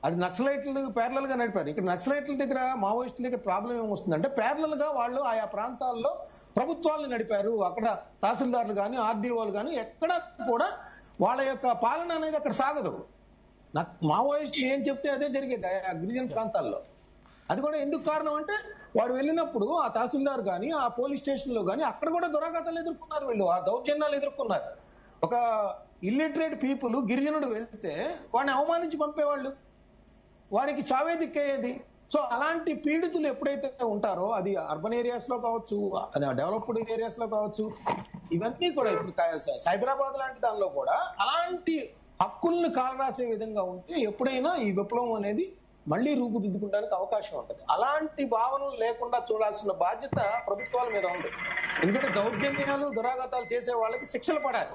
అది నక్సలైట్లు ప్యారలల్ గా నడిపారు. ఇక్కడ నక్సలైట్ల దగ్గర మావోయిస్టుల దగ్గర ప్రాబ్లం ఏమొస్తుందంటే ప్యారలల్ గా వాళ్ళు ఆయా ప్రాంతాల్లో ప్రభుత్వాలను నడిపారు. అక్కడ తహసీల్దార్లు కానీ ఆర్డీఓలు కానీ ఎక్కడ కూడా వాళ్ళ యొక్క పాలన అనేది అక్కడ సాగదు. మావోయిస్టులు ఏం చెప్తే అదే జరిగేది ఆ గిరిజన ప్రాంతాల్లో. అది కూడా ఎందుకు కారణం అంటే వాడు వెళ్ళినప్పుడు ఆ తహసీల్దార్ కానీ ఆ పోలీస్ స్టేషన్ లో కానీ అక్కడ కూడా దురాఘాతాలు ఎదుర్కొన్నారు, వీళ్ళు ఆ దౌర్జన్యాలు ఎదుర్కొన్నారు. ఒక ఇల్లిటరేట్ పీపుల్ గిరిజనుడు వెళ్తే వాడిని అవమానించి పంపేవాళ్ళు, వారికి చావే దిక్కేది. సో అలాంటి పీడితులు ఎప్పుడైతే ఉంటారో అది అర్బన్ ఏరియాస్ లో కావచ్చు, డెవలప్డ్ ఏరియాస్ లో కావచ్చు, ఇవన్నీ కూడా ఇప్పుడు సైబరాబాద్ లాంటి దానిలో కూడా అలాంటి హక్కుల్ని కాలరాసే విధంగా ఉంటే ఎప్పుడైనా ఈ విప్లవం అనేది మళ్ళీ రూపుదిద్దుకోవడానికి అవకాశం ఉంటుంది. అలాంటి భావనలు లేకుండా చూడాల్సిన బాధ్యత ప్రభుత్వాల మీద ఉంది. ఎందుకంటే దౌర్జన్యాలు దురాఘాతాలు చేసే వాళ్ళకి శిక్షలు పడాలి.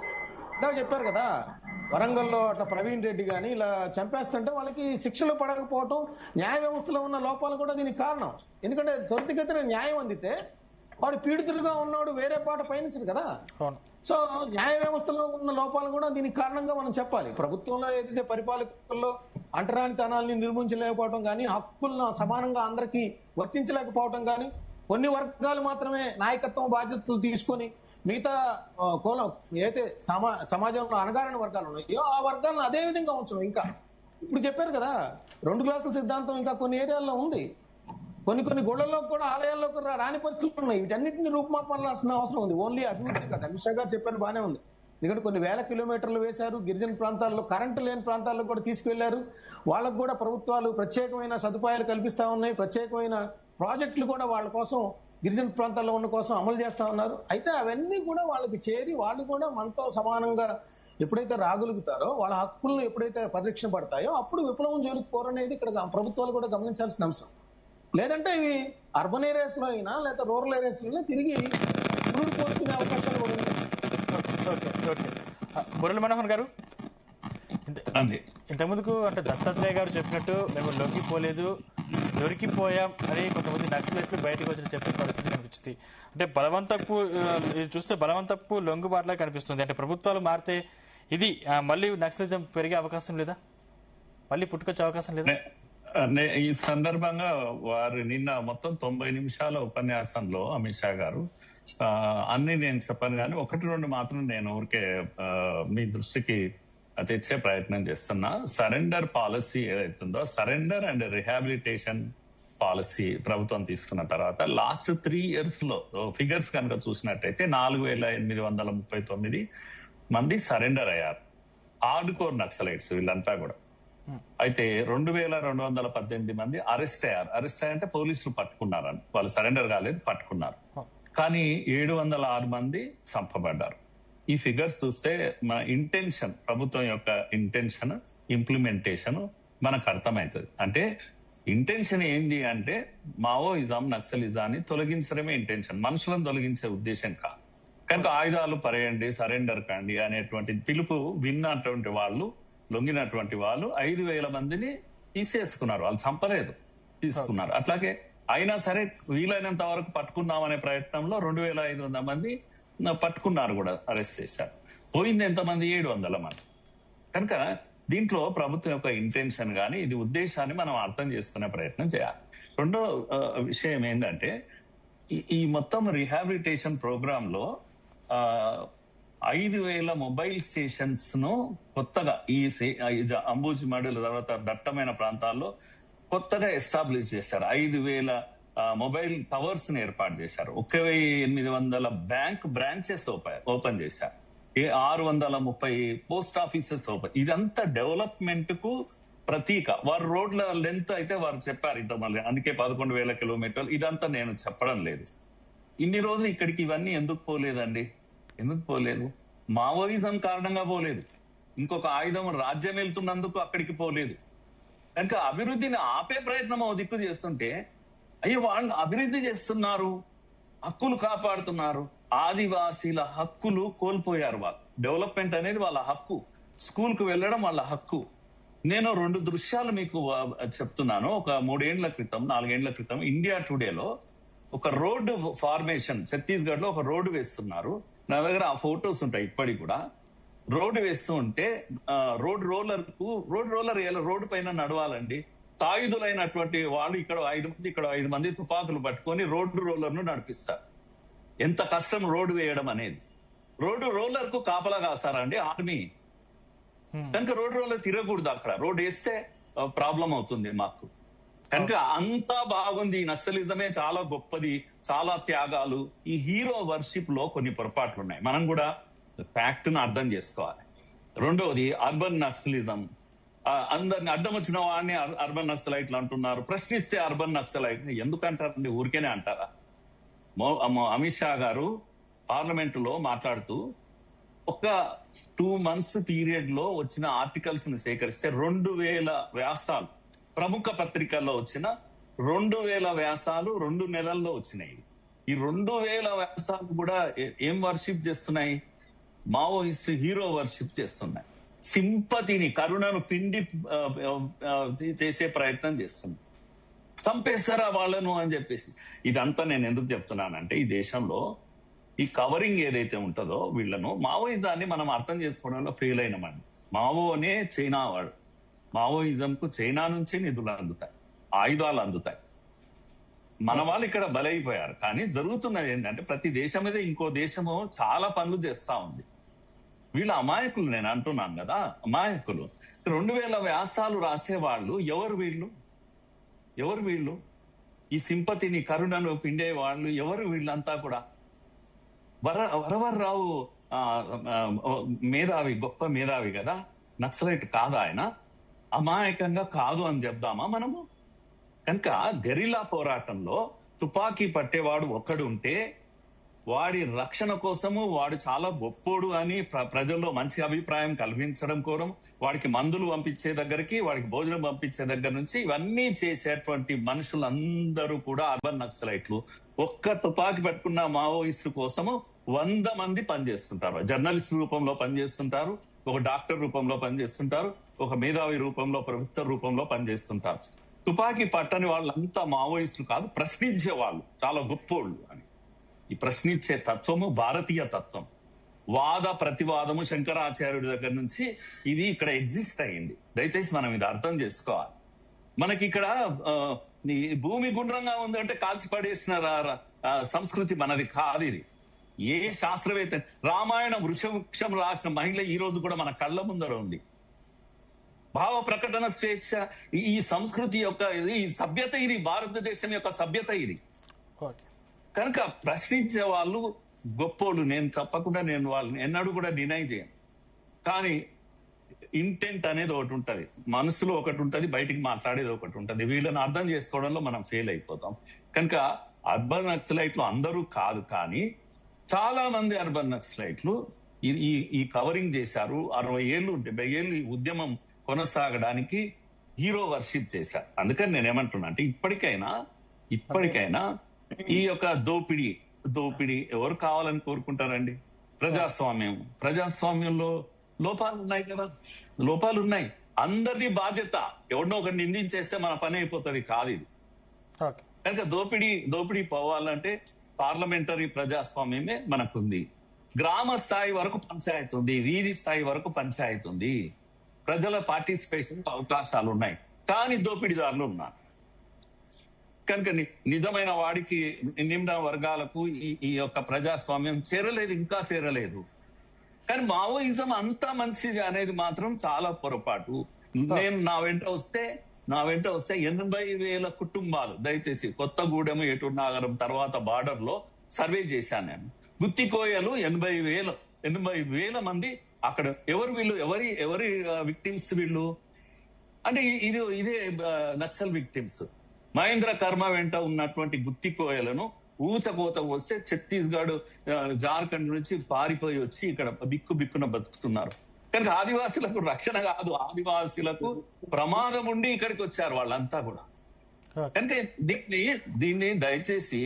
ఇందాక చెప్పారు కదా, వరంగల్లో అట్లా ప్రవీణ్ రెడ్డి గాని ఇలా చంపేస్తుంటే వాళ్ళకి శిక్షలు పడకపోవటం, న్యాయ వ్యవస్థలో ఉన్న లోపాలు కూడా దీనికి కారణం. ఎందుకంటే త్వరితగతిన న్యాయం అందితే వాడు పీడితులుగా ఉన్నాడు వేరే పాట పయనించడు కదా. సో న్యాయ వ్యవస్థలో ఉన్న లోపాలు కూడా దీనికి కారణంగా మనం చెప్పాలి. ప్రభుత్వంలో ఏదైతే పరిపాలకుల్లో అంటరానితనాల్ని నిర్మించలేకపోవడం కానీ, హక్కులను సమానంగా అందరికీ వర్తించలేకపోవడం కానీ, కొన్ని వర్గాలు మాత్రమే నాయకత్వం బాధ్యతలు తీసుకొని మిగతా కులం ఏదైతే సమాజంలో అణగారిన వర్గాలు ఉన్నాయో ఆ వర్గాలను అదే విధంగా ఉంచడం. ఇంకా ఇప్పుడు చెప్పారు కదా 2 క్లాసుల సిద్ధాంతం ఇంకా కొన్ని ఏరియాల్లో ఉంది. కొన్ని గుళ్లలో కూడా ఆలయాల్లో కూడా రాని పరిస్థితులు ఉన్నాయి. వీటన్నిటిని రూపుమాపాల్సిన అవసరం ఉంది. ఓన్లీ అభివృద్ధి కదా. అమిత్ షా గారు చెప్పారు, బానే ఉంది. ఎందుకంటే కొన్ని వేల కిలోమీటర్లు వేశారు. గిరిజన ప్రాంతాల్లో కరెంటు లేని ప్రాంతాల్లో కూడా తీసుకెళ్లారు. వాళ్ళకు కూడా ప్రభుత్వాలు ప్రత్యేకమైన సదుపాయాలు కల్పిస్తా ఉన్నాయి. ప్రత్యేకమైన ప్రాజెక్టులు కూడా వాళ్ళ కోసం గిరిజన ప్రాంతాల్లో ఉన్న కోసం అమలు చేస్తా ఉన్నారు. అయితే అవన్నీ కూడా వాళ్ళకి చేరి వాళ్ళు కూడా మనతో సమానంగా ఎప్పుడైతే రాగలుగుతారో, వాళ్ళ హక్కులను ఎప్పుడైతే పరిరక్షణ పడతాయో అప్పుడు విప్లవం జోలికి పోరనేది ఇక్కడ ప్రభుత్వాలు కూడా గమనించాల్సిన అంశం. లేదంటే ఇవి అర్బన్ ఏరియాస్ లో అయినా లేదా రూరల్ ఏరియాస్ లో తిరిగి పురుడు పోసుకునే అవకాశాలు కూడా ఉన్నాయి. మురళీ మనోహర్ గారు, ఇంతకుముందుకు అంటే దత్తాత్రేయ గారు చెప్పినట్టు మేము లొంగిపోలేదు, దొరికిపోయాం అని కొంతమంది నక్సలైట్లు బయటకు వచ్చి చెప్పిన పరిస్థితి కనిపించింది. అంటే చూస్తే బలవంతపు లొంగుబాటులా కనిపిస్తుంది. అంటే ప్రభుత్వాలు మారితే ఇది మళ్ళీ నక్సలిజం పెరిగే అవకాశం లేదా, మళ్ళీ పుట్టుకొచ్చే అవకాశం లేదా? ఈ సందర్భంగా వారు నిన్న మొత్తం 90 నిమిషాల ఉపన్యాసంలో అమిత్ షా గారు అన్ని నేను చెప్పాను కానీ 1-2 మాత్రం నేను ఊరికే మీ దృష్టికి తెచ్చే ప్రయత్నం చేస్తున్నా. సరెండర్ పాలసీ ఏదైతుందో, సరెండర్ అండ్ రిహాబిలిటేషన్ పాలసీ ప్రభుత్వం తీసుకున్న తర్వాత లాస్ట్ 3 years లో ఫిగర్స్ కనుక చూసినట్టయితే 4839 మంది సరెండర్ అయ్యారు. హార్డ్ కోర్ నక్సలైట్స్ వీళ్ళంతా కూడా. అయితే 2218 మంది అరెస్ట్ అయ్యారు. అరెస్ట్ అయ్యంటే పోలీసులు పట్టుకున్నారని, వాళ్ళు సరెండర్ కాలేదు, పట్టుకున్నారు. కానీ 706 మంది చంపబడ్డారు. ఈ ఫిగర్స్ చూస్తే మన ఇంటెన్షన్, ప్రభుత్వం యొక్క ఇంటెన్షన్, ఇంప్లిమెంటేషన్ మనకు అర్థమవుతుంది. అంటే ఇంటెన్షన్ ఏంది అంటే మావోయిజం, నక్సలిజాన్ని తొలగించడమే ఇంటెన్షన్, మనుషులను తొలగించే ఉద్దేశం కాదు. కనుక ఆయుధాలు పరేయండి, సరెండర్ కండి అనేటువంటి పిలుపు విన్నటువంటి వాళ్ళు, లొంగినటువంటి వాళ్ళు 5000 మందిని తీసేసుకున్నారు. వాళ్ళు చంపలేదు, తీసుకున్నారు. అట్లాగే అయినా సరే వీలైనంత వరకు పట్టుకుందామనే ప్రయత్నంలో 2500 మంది పట్టుకున్నారు, కూడా అరెస్ట్ చేశారు. పోయింది ఎంతమంది? 700 మంది. కనుక దీంట్లో ప్రభుత్వం యొక్క ఇంటెన్షన్ కానీ ఇది ఉద్దేశాన్ని మనం అర్థం చేసుకునే ప్రయత్నం చేయాలి. రెండో విషయం ఏంటంటే ఈ మొత్తం రిహాబిలిటేషన్ ప్రోగ్రామ్ లో 5000 మొబైల్ స్టేషన్స్ ను కొత్తగా ఈ అంబుజిమడుల తర్వాత దట్టమైన ప్రాంతాల్లో కొత్తగా ఎస్టాబ్లిష్ చేశారు. 5000 మొబైల్ టవర్స్ ని ఏర్పాటు చేశారు. 1800 బ్యాంక్ బ్రాంచెస్ ఓపెన్ చేశారు. 630 పోస్ట్ ఆఫీసెస్ ఓపెన్. ఇదంతా డెవలప్మెంట్ కు ప్రతీక. వారు రోడ్ల లెంత్ అయితే వారు చెప్పారు ఇంత, మళ్ళీ అందుకే 11,000 కిలోమీటర్లు. ఇదంతా నేను చెప్పడం లేదు. ఇన్ని రోజులు ఇక్కడికి ఇవన్నీ ఎందుకు పోలేదండి? ఎందుకు పోలేదు? మావోయిజం కారణంగా పోలేదు. ఇంకొక ఆయుధం రాజ్యం వెళ్తున్నందుకు అక్కడికి పోలేదు. కనుక అభివృద్ధిని ఆపే ప్రయత్నం ఓ దిక్కు చేస్తుంటే, అయ్యో వాళ్ళు అభివృద్ధి చేస్తున్నారు, హక్కులు కాపాడుతున్నారు, ఆదివాసీల హక్కులు కోల్పోయారు. వాళ్ళు డెవలప్మెంట్ అనేది వాళ్ళ హక్కు, స్కూల్ కు వెళ్ళడం వాళ్ళ హక్కు. నేను 2 దృశ్యాలు మీకు చెప్తున్నాను. ఒక 3 ఏళ్ల క్రితం, 4 ఏళ్ల క్రితం ఇండియా టుడేలో ఒక రోడ్డు ఫార్మేషన్, ఛత్తీస్గఢ్ లో ఒక రోడ్డు వేస్తున్నారు. నా దగ్గర ఆ ఫొటోస్ ఉంటాయి ఇప్పటికి కూడా. రోడ్డు వేస్తూ ఉంటే రోడ్ రోలర్ రోడ్డు పైన నడవాలండి. తాయుధులైనటువంటి వాళ్ళు ఇక్కడ 5 మంది, ఇక్కడ 5 మంది తుపాకులు పట్టుకొని రోడ్డు రోలర్ ను నడిపిస్తారు. ఎంత కష్టం రోడ్డు వేయడం అనేది. రోడ్డు రోలర్ కు కాపలా కాస్తారండి ఆర్మీ. కనుక రోడ్డు రోలర్ తిరగకూడదు అక్కడ. రోడ్డు వేస్తే ప్రాబ్లం అవుతుంది మాకు. కనుక అంతా బాగుంది, నక్సలిజమే చాలా గొప్పది, చాలా త్యాగాలు. ఈ హీరో వర్షిప్ లో కొన్ని పొరపాట్లు ఉన్నాయి. మనం కూడా ఫ్యాక్ట్ ను అర్థం చేసుకోవాలి. రెండోది అర్బన్ నక్సలిజం. అందరిని అడ్డం వచ్చిన వాడిని అర్బన్ నక్సలైట్లు అంటున్నారు. ప్రశ్నిస్తే అర్బన్ నక్సలైట్ ఎందుకంటారండి? ఊరికేనే అంటారా? అమిత్ షా గారు పార్లమెంట్ లో మాట్లాడుతూ ఒక 2 months పీరియడ్ లో వచ్చిన ఆర్టికల్స్ ని సేకరిస్తే 2000 వ్యాసాలు ప్రముఖ పత్రికల్లో వచ్చిన 2000 వ్యాసాలు 2 నెలల్లో వచ్చినాయి. ఈ 2000 వ్యాసాలు కూడా ఏం వర్షిప్ చేస్తున్నాయి? మావోయిస్ట్ హీరో వర్షిప్ చేస్తున్నాయి. సింపతిని, కరుణను పిండి చేసే ప్రయత్నం చేస్తున్నాయి. చంపేస్తారా వాళ్ళను అని చెప్పేసి. ఇదంతా నేను ఎందుకు చెప్తున్నానంటే, ఈ దేశంలో ఈ కవరింగ్ ఏదైతే ఉంటుందో వీళ్ళను, మావోయిజాన్ని మనం అర్థం చేసుకోవడంలో ఫెయిల్ అయినామండి. మావో అనే చైనా వాడు. మావోయిజం కు చైనా నుంచి నిధులు అందుతాయి, ఆయుధాలు అందుతాయి. మన వాళ్ళు ఇక్కడ బలైపోయారు. కానీ జరుగుతున్నది ఏంటంటే, ప్రతి దేశం మీద ఇంకో దేశము చాలా పనులు చేస్తా ఉంది. వీళ్ళ అమాయకులు, నేను అంటున్నాను కదా, అమాయకులు. 2000 వ్యాసాలు రాసేవాళ్ళు ఎవరు వీళ్ళు? ఎవరు వీళ్ళు? ఈ సింపతిని, కరుణను పిండే వాళ్ళు ఎవరు? వీళ్ళంతా కూడా వరవర్రావు మేధావి, గొప్ప మేధావి కదా, నక్సలైట్ కాదు ఆయన, అమాయకంగా కాదు అని చెప్దామా మనము? కనుక గెరిల్లా పోరాటంలో తుపాకీ పట్టేవాడు ఒక్కడు ఉంటే వాడి రక్షణ కోసము వాడు చాలా గొప్పోడు అని ప్రజల్లో మంచి అభిప్రాయం కల్పించడం కోసం వాడికి మందులు పంపించే దగ్గరికి, వాడికి భోజనం పంపించే దగ్గర నుంచి ఇవన్నీ చేసేటువంటి మనుషులందరూ కూడా అర్బన్ నక్సలైట్లు. ఒక్క తుపాకీ పట్టుకున్న మావోయిస్టు కోసము 100 మంది పనిచేస్తుంటారు. జర్నలిస్ట్ రూపంలో పనిచేస్తుంటారు, ఒక డాక్టర్ రూపంలో పనిచేస్తుంటారు, ఒక మేధావి రూపంలో, ప్రొఫెసర్ రూపంలో పనిచేస్తుంటారు. తుపాకీ పట్టని వాళ్ళంతా మావోయిస్టులు కాదు, ప్రశ్నించే వాళ్ళు, చాలా గొప్పోళ్ళు అని. ఈ ప్రశ్నించే తత్వము భారతీయ తత్వం. వాద ప్రతివాదము శంకరాచార్యుడి దగ్గర నుంచి ఇది ఇక్కడ ఎగ్జిస్ట్ అయ్యింది. దయచేసి మనం ఇది అర్థం చేసుకోవాలి. మనకి ఇక్కడ భూమి గుండ్రంగా ఉందంటే కాల్చి పడేసిన సంస్కృతి మనది కాదు. ఇది ఏ శాస్త్రవేత్త, రామాయణ వృక్షం రాసిన మహిళ ఈ రోజు కూడా మన కళ్ళ ముందర ఉంది. భావ ప్రకటన స్వేచ్ఛ, ఈ సంస్కృతి యొక్క ఈ సభ్యత, ఇది భారతదేశం యొక్క సభ్యత ఇది. కనుక ప్రశ్నించే వాళ్ళు గొప్పోళ్ళు. నేను తప్పకుండా నేను వాళ్ళని ఎన్నడూ కూడా డినై చేయను. కానీ ఇంటెంట్ అనేది ఒకటి ఉంటది, మనసులో ఒకటి ఉంటది, బయటికి మాట్లాడేది ఒకటి ఉంటది. వీళ్ళని అర్థం చేసుకోవడంలో మనం ఫెయిల్ అయిపోతాం. కనుక అర్బన్ నక్సలైట్లు అందరూ కాదు, కానీ చాలా మంది అర్బన్ నక్సలైట్లు ఈ కవరింగ్ చేశారు. 60 ఏళ్ళు 70 ఏళ్ళు ఈ ఉద్యమం కొనసాగడానికి హీరో వర్షిప్ చేశారు. అందుకని నేనేమంటున్నా అంటే, ఇప్పటికైనా ఈ యొక్క దోపిడీ ఎవరు కావాలని కోరుకుంటారండి? ప్రజాస్వామ్యంలో లోపాలు ఉన్నాయి కదా, లోపాలు ఉన్నాయి. అందరిది బాధ్యత. ఎవరినో ఒకటి నిందించేస్తే మన పని అయిపోతుంది కాదు ఇది. కనుక దోపిడీ పోవాలంటే పార్లమెంటరీ ప్రజాస్వామ్యమే మనకుంది. గ్రామ స్థాయి వరకు పంచాయతీ ఉంది, వీధి స్థాయి వరకు పంచాయతీ ఉంది. ప్రజల పార్టిసిపేషన్ అవకాశాలు ఉన్నాయి, కానీ దోపిడీదారులు ఉన్నారు. కనుక నిజమైన వాడికి, నిమ్న వర్గాలకు ఈ యొక్క ప్రజాస్వామ్యం చేరలేదు, ఇంకా చేరలేదు. కానీ మావోయిజం అంతా మంచిది అనేది మాత్రం చాలా పొరపాటు. నేను నా వెంట వస్తే 80,000 కుటుంబాలు, దయచేసి కొత్తగూడెం, ఏటూరు నాగరం తర్వాత బార్డర్ లో సర్వే చేశాను నేను. గుత్తికోయలు 80,000 మంది అక్కడ. ఎవరు వీళ్ళు? ఎవరి విక్టిమ్స్ వీళ్ళు అంటే? ఇదే నక్సల్ విక్టిమ్స్. మహేంద్ర కర్మ వెంట ఉన్నటువంటి గుత్తికోయలను ఊచకోత వస్తే ఛత్తీస్గఢ్, జార్ఖండ్ నుంచి పారిపోయి వచ్చి ఇక్కడ బిక్కున బతుకుతున్నారు. కనుక ఆదివాసులకు రక్షణ కాదు, ఆదివాసులకు ప్రమాదం ఉండి ఇక్కడికి వచ్చారు వాళ్ళంతా కూడా. కనుక దీన్ని దయచేసి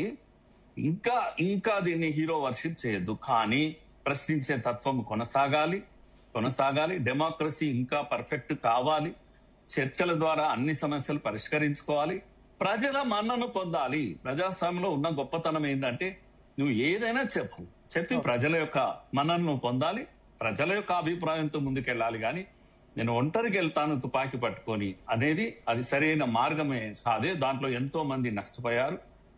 ఇంకా దీన్ని హీరో వర్షిప్ చేయొద్దు. కానీ ప్రశ్నించే తత్వం కొనసాగాలి. డెమోక్రసీ ఇంకా పర్ఫెక్ట్ కావాలి. చర్చల ద్వారా అన్ని సమస్యలు పరిష్కరించుకోవాలి. ప్రజల మన్నను పొందాలి. ప్రజాస్వామ్యంలో ఉన్న గొప్పతనం ఏంటంటే, నువ్వు ఏదైనా చెప్పి ప్రజల యొక్క మన్నను పొందాలి, ప్రజల యొక్క అభిప్రాయంతో ముందుకెళ్ళాలి. కానీ నేను ఒంటరికి వెళ్తాను తుపాకీ పట్టుకొని అనేది అది సరైన మార్గమే కాదే. దాంట్లో ఎంతో మంది నష్టపోయారు,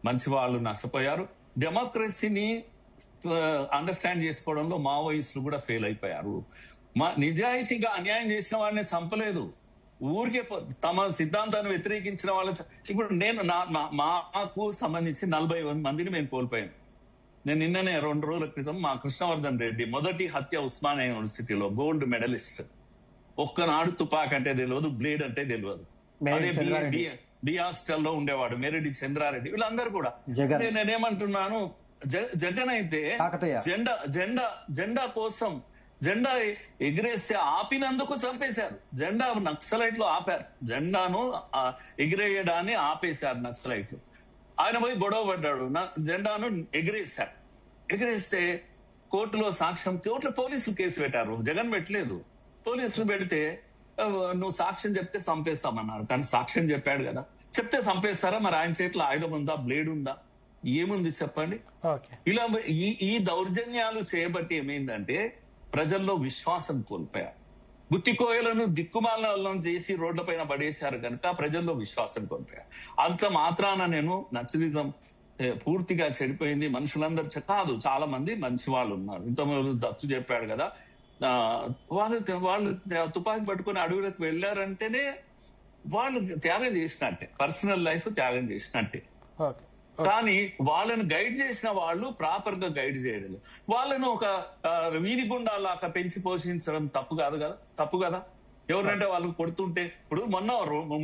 మంచి వాళ్ళు నష్టపోయారు. డెమోక్రసీని అండర్స్టాండ్ చేసుకోవడంలో మావోయిస్టులు కూడా ఫెయిల్ అయిపోయారు. నిజాయితీగా అన్యాయం చేసిన వాడిని చంపలేదు, ఊరికే తమ సిద్ధాంతాన్ని వ్యతిరేకించిన వాళ్ళ. ఇప్పుడు నేను మాకు సంబంధించి 40 మందిని మేము కోల్పోయాను. నేను నిన్ననే 2 రోజుల క్రితం మా కృష్ణవర్ధన్ రెడ్డి మొదటి హత్య ఉస్మానియా యూనివర్సిటీలో గోల్డ్ మెడలిస్ట్. ఒక్కనాడు తుపాక్ అంటే తెలియదు, బ్లేడ్ అంటే తెలియదు. డి హాస్టల్లో ఉండేవాడు మేరెడ్డి చంద్రారెడ్డి. వీళ్ళందరూ కూడా. నేనేమంటున్నాను, జగన్ అయితే జెండా కోసం జెండా ఎగిరేస్తే ఆపినందుకు చంపేశారు. జెండా నక్సలైట్లు ఆపారు, జెండాను ఎగిరేయడాన్ని ఆపేశారు నక్సలైట్లు. ఆయన పోయి గొడవ పడ్డాడు, జెండాను ఎగిరేశారు. ఎగిరేస్తే కోర్టులో సాక్ష్యం, కోర్టులో పోలీసులు కేసు పెట్టారు, జగన్ పెట్టలేదు. పోలీసులు పెడితే నువ్వు సాక్ష్యం చెప్తే చంపేస్తామన్నారు. కానీ సాక్ష్యం చెప్పాడు కదా, చెప్తే చంపేస్తారా? మరి ఆయన చేతిలో ఆయుధం ఉందా, బ్లేడ్ ఉందా, ఏముంది చెప్పండి? ఇలా ఈ దౌర్జన్యాలు చేయబట్టి ఏమైందంటే ప్రజల్లో విశ్వాసం కోల్పోయారు. గుత్తికోయలను దిక్కుమాలను చేసి రోడ్లపైన పడేశారు కనుక ప్రజల్లో విశ్వాసం కోల్పోయారు. అంత మాత్రాన నేను నక్సలిజం పూర్తిగా చెడిపోయింది, మనుషులందరూ కాదు, చాలా మంది మంచి వాళ్ళు ఉన్నారు. ఇంతకుముందు దత్తు చెప్పాడు కదా, వాళ్ళు తుపాకీ పట్టుకుని అడవులకు వెళ్ళారంటేనే వాళ్ళు త్యాగం చేసినట్టే, పర్సనల్ లైఫ్ త్యాగం చేసినట్టే. కానీ వాళ్ళని గైడ్ చేసిన వాళ్ళు ప్రాపర్ గా గైడ్ చేయడం, వాళ్ళను ఒక వీధి గుండాలాగా పెంచి పోషించడం తప్పు కాదు కదా, తప్పు కదా. ఎవరంటే వాళ్ళు కొడుతుంటే, ఇప్పుడు మొన్న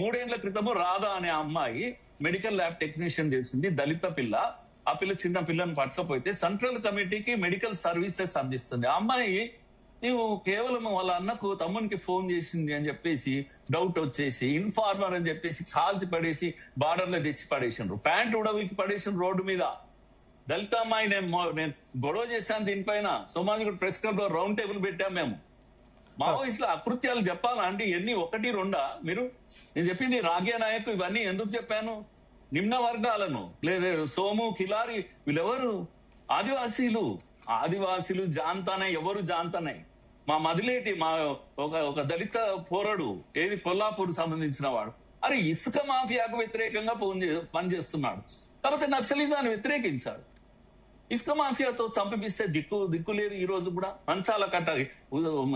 3 ఏళ్ల క్రితము రాధా అనే అమ్మాయి మెడికల్ ల్యాబ్ టెక్నీషియన్ చేసింది, దళిత పిల్ల. ఆ పిల్ల చిన్న పిల్లని పట్టకపోతే సెంట్రల్ కమిటీకి మెడికల్ సర్వీసెస్ అందిస్తుంది. ఆ అమ్మాయి నువ్వు కేవలం వాళ్ళ అన్నకు తమ్మునికి ఫోన్ చేసింది అని చెప్పేసి డౌట్ వచ్చేసి ఇన్ఫార్మర్ అని చెప్పేసి కాల్చి పడేసి బార్డర్ లో తెచ్చి పడేసిండ్రు, ప్యాంట్ ఉడవికి పడేసిన రోడ్డు మీద. దళిత అమ్మాయి నేను గొడవ చేశాను దీనిపైన. సోమాజిగూడ ప్రెస్ క్లబ్ లో రౌండ్ టేబుల్ పెట్టాం మేము. మావోయిస్టుల అకృత్యాలు చెప్పాలా అంటే ఎన్ని 1, 2 మీరు? నేను చెప్పింది రాగ్య నాయక్ ఇవన్నీ ఎందుకు చెప్పాను? నిమ్న వర్గాలను లేదా సోము కిలారి వీళ్ళెవరు? ఆదివాసీలు జాంతానే, ఎవరు జాంతానే? మా మదిలేటి మా ఒక దళిత పోరడు, ఏది కొల్లాపూర్ సంబంధించిన వాడు, అరే ఇసుక మాఫియాకు వ్యతిరేకంగా పనిచేస్తున్నాడు కాబట్టి నక్సలిజాన్ని వ్యతిరేకించాడు. ఇసుక మాఫియాతో సంపిస్తే దిక్కు లేదు. ఈ రోజు కూడా మంచాల కట్ట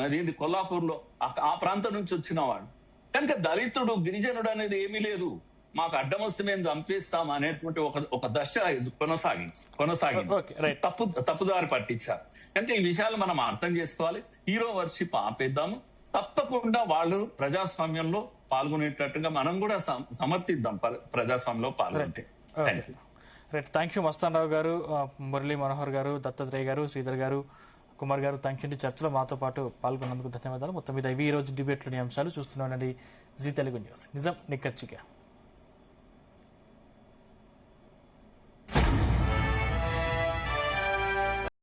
అదేంటి కొల్లాపూర్ లో ఆ ప్రాంతం నుంచి వచ్చిన వాడు కనుక దళితుడు గిరిజనుడు అనేది ఏమీ లేదు. మాకు అడ్డం వస్తే మేము చంపేస్తాం అనేటువంటి ఒక దశ కొనసాగింది. తప్పుదారి పట్టించారు. అంటే ఈ విషయాలు మనం అర్థం చేసుకోవాలి. హీరో వర్షిప్ ఆపేద్దాము. తప్పకుండా వాళ్ళు ప్రజాస్వామ్యంలో పాల్గొనేటట్టుగా మనం కూడా సమర్థిద్దాం ప్రజాస్వామ్యంలో పాల్గొంటే. Right, thank you Mastan Rao garu, Murali Manohar గారు, దత్తాత్రేయ గారు, శ్రీధర్ గారు, కుమార్ గారు. Thank you. చర్చలో మాతో పాటు పాల్గొన్నందుకు ధన్యవాదాలు. మొత్తం మీద ఇవి ఈ రోజు డిబేట్లోని అంశాలు చూస్తున్నానండి. జీ తెలుగు న్యూస్, నిజం నిక్కచ్చిగా.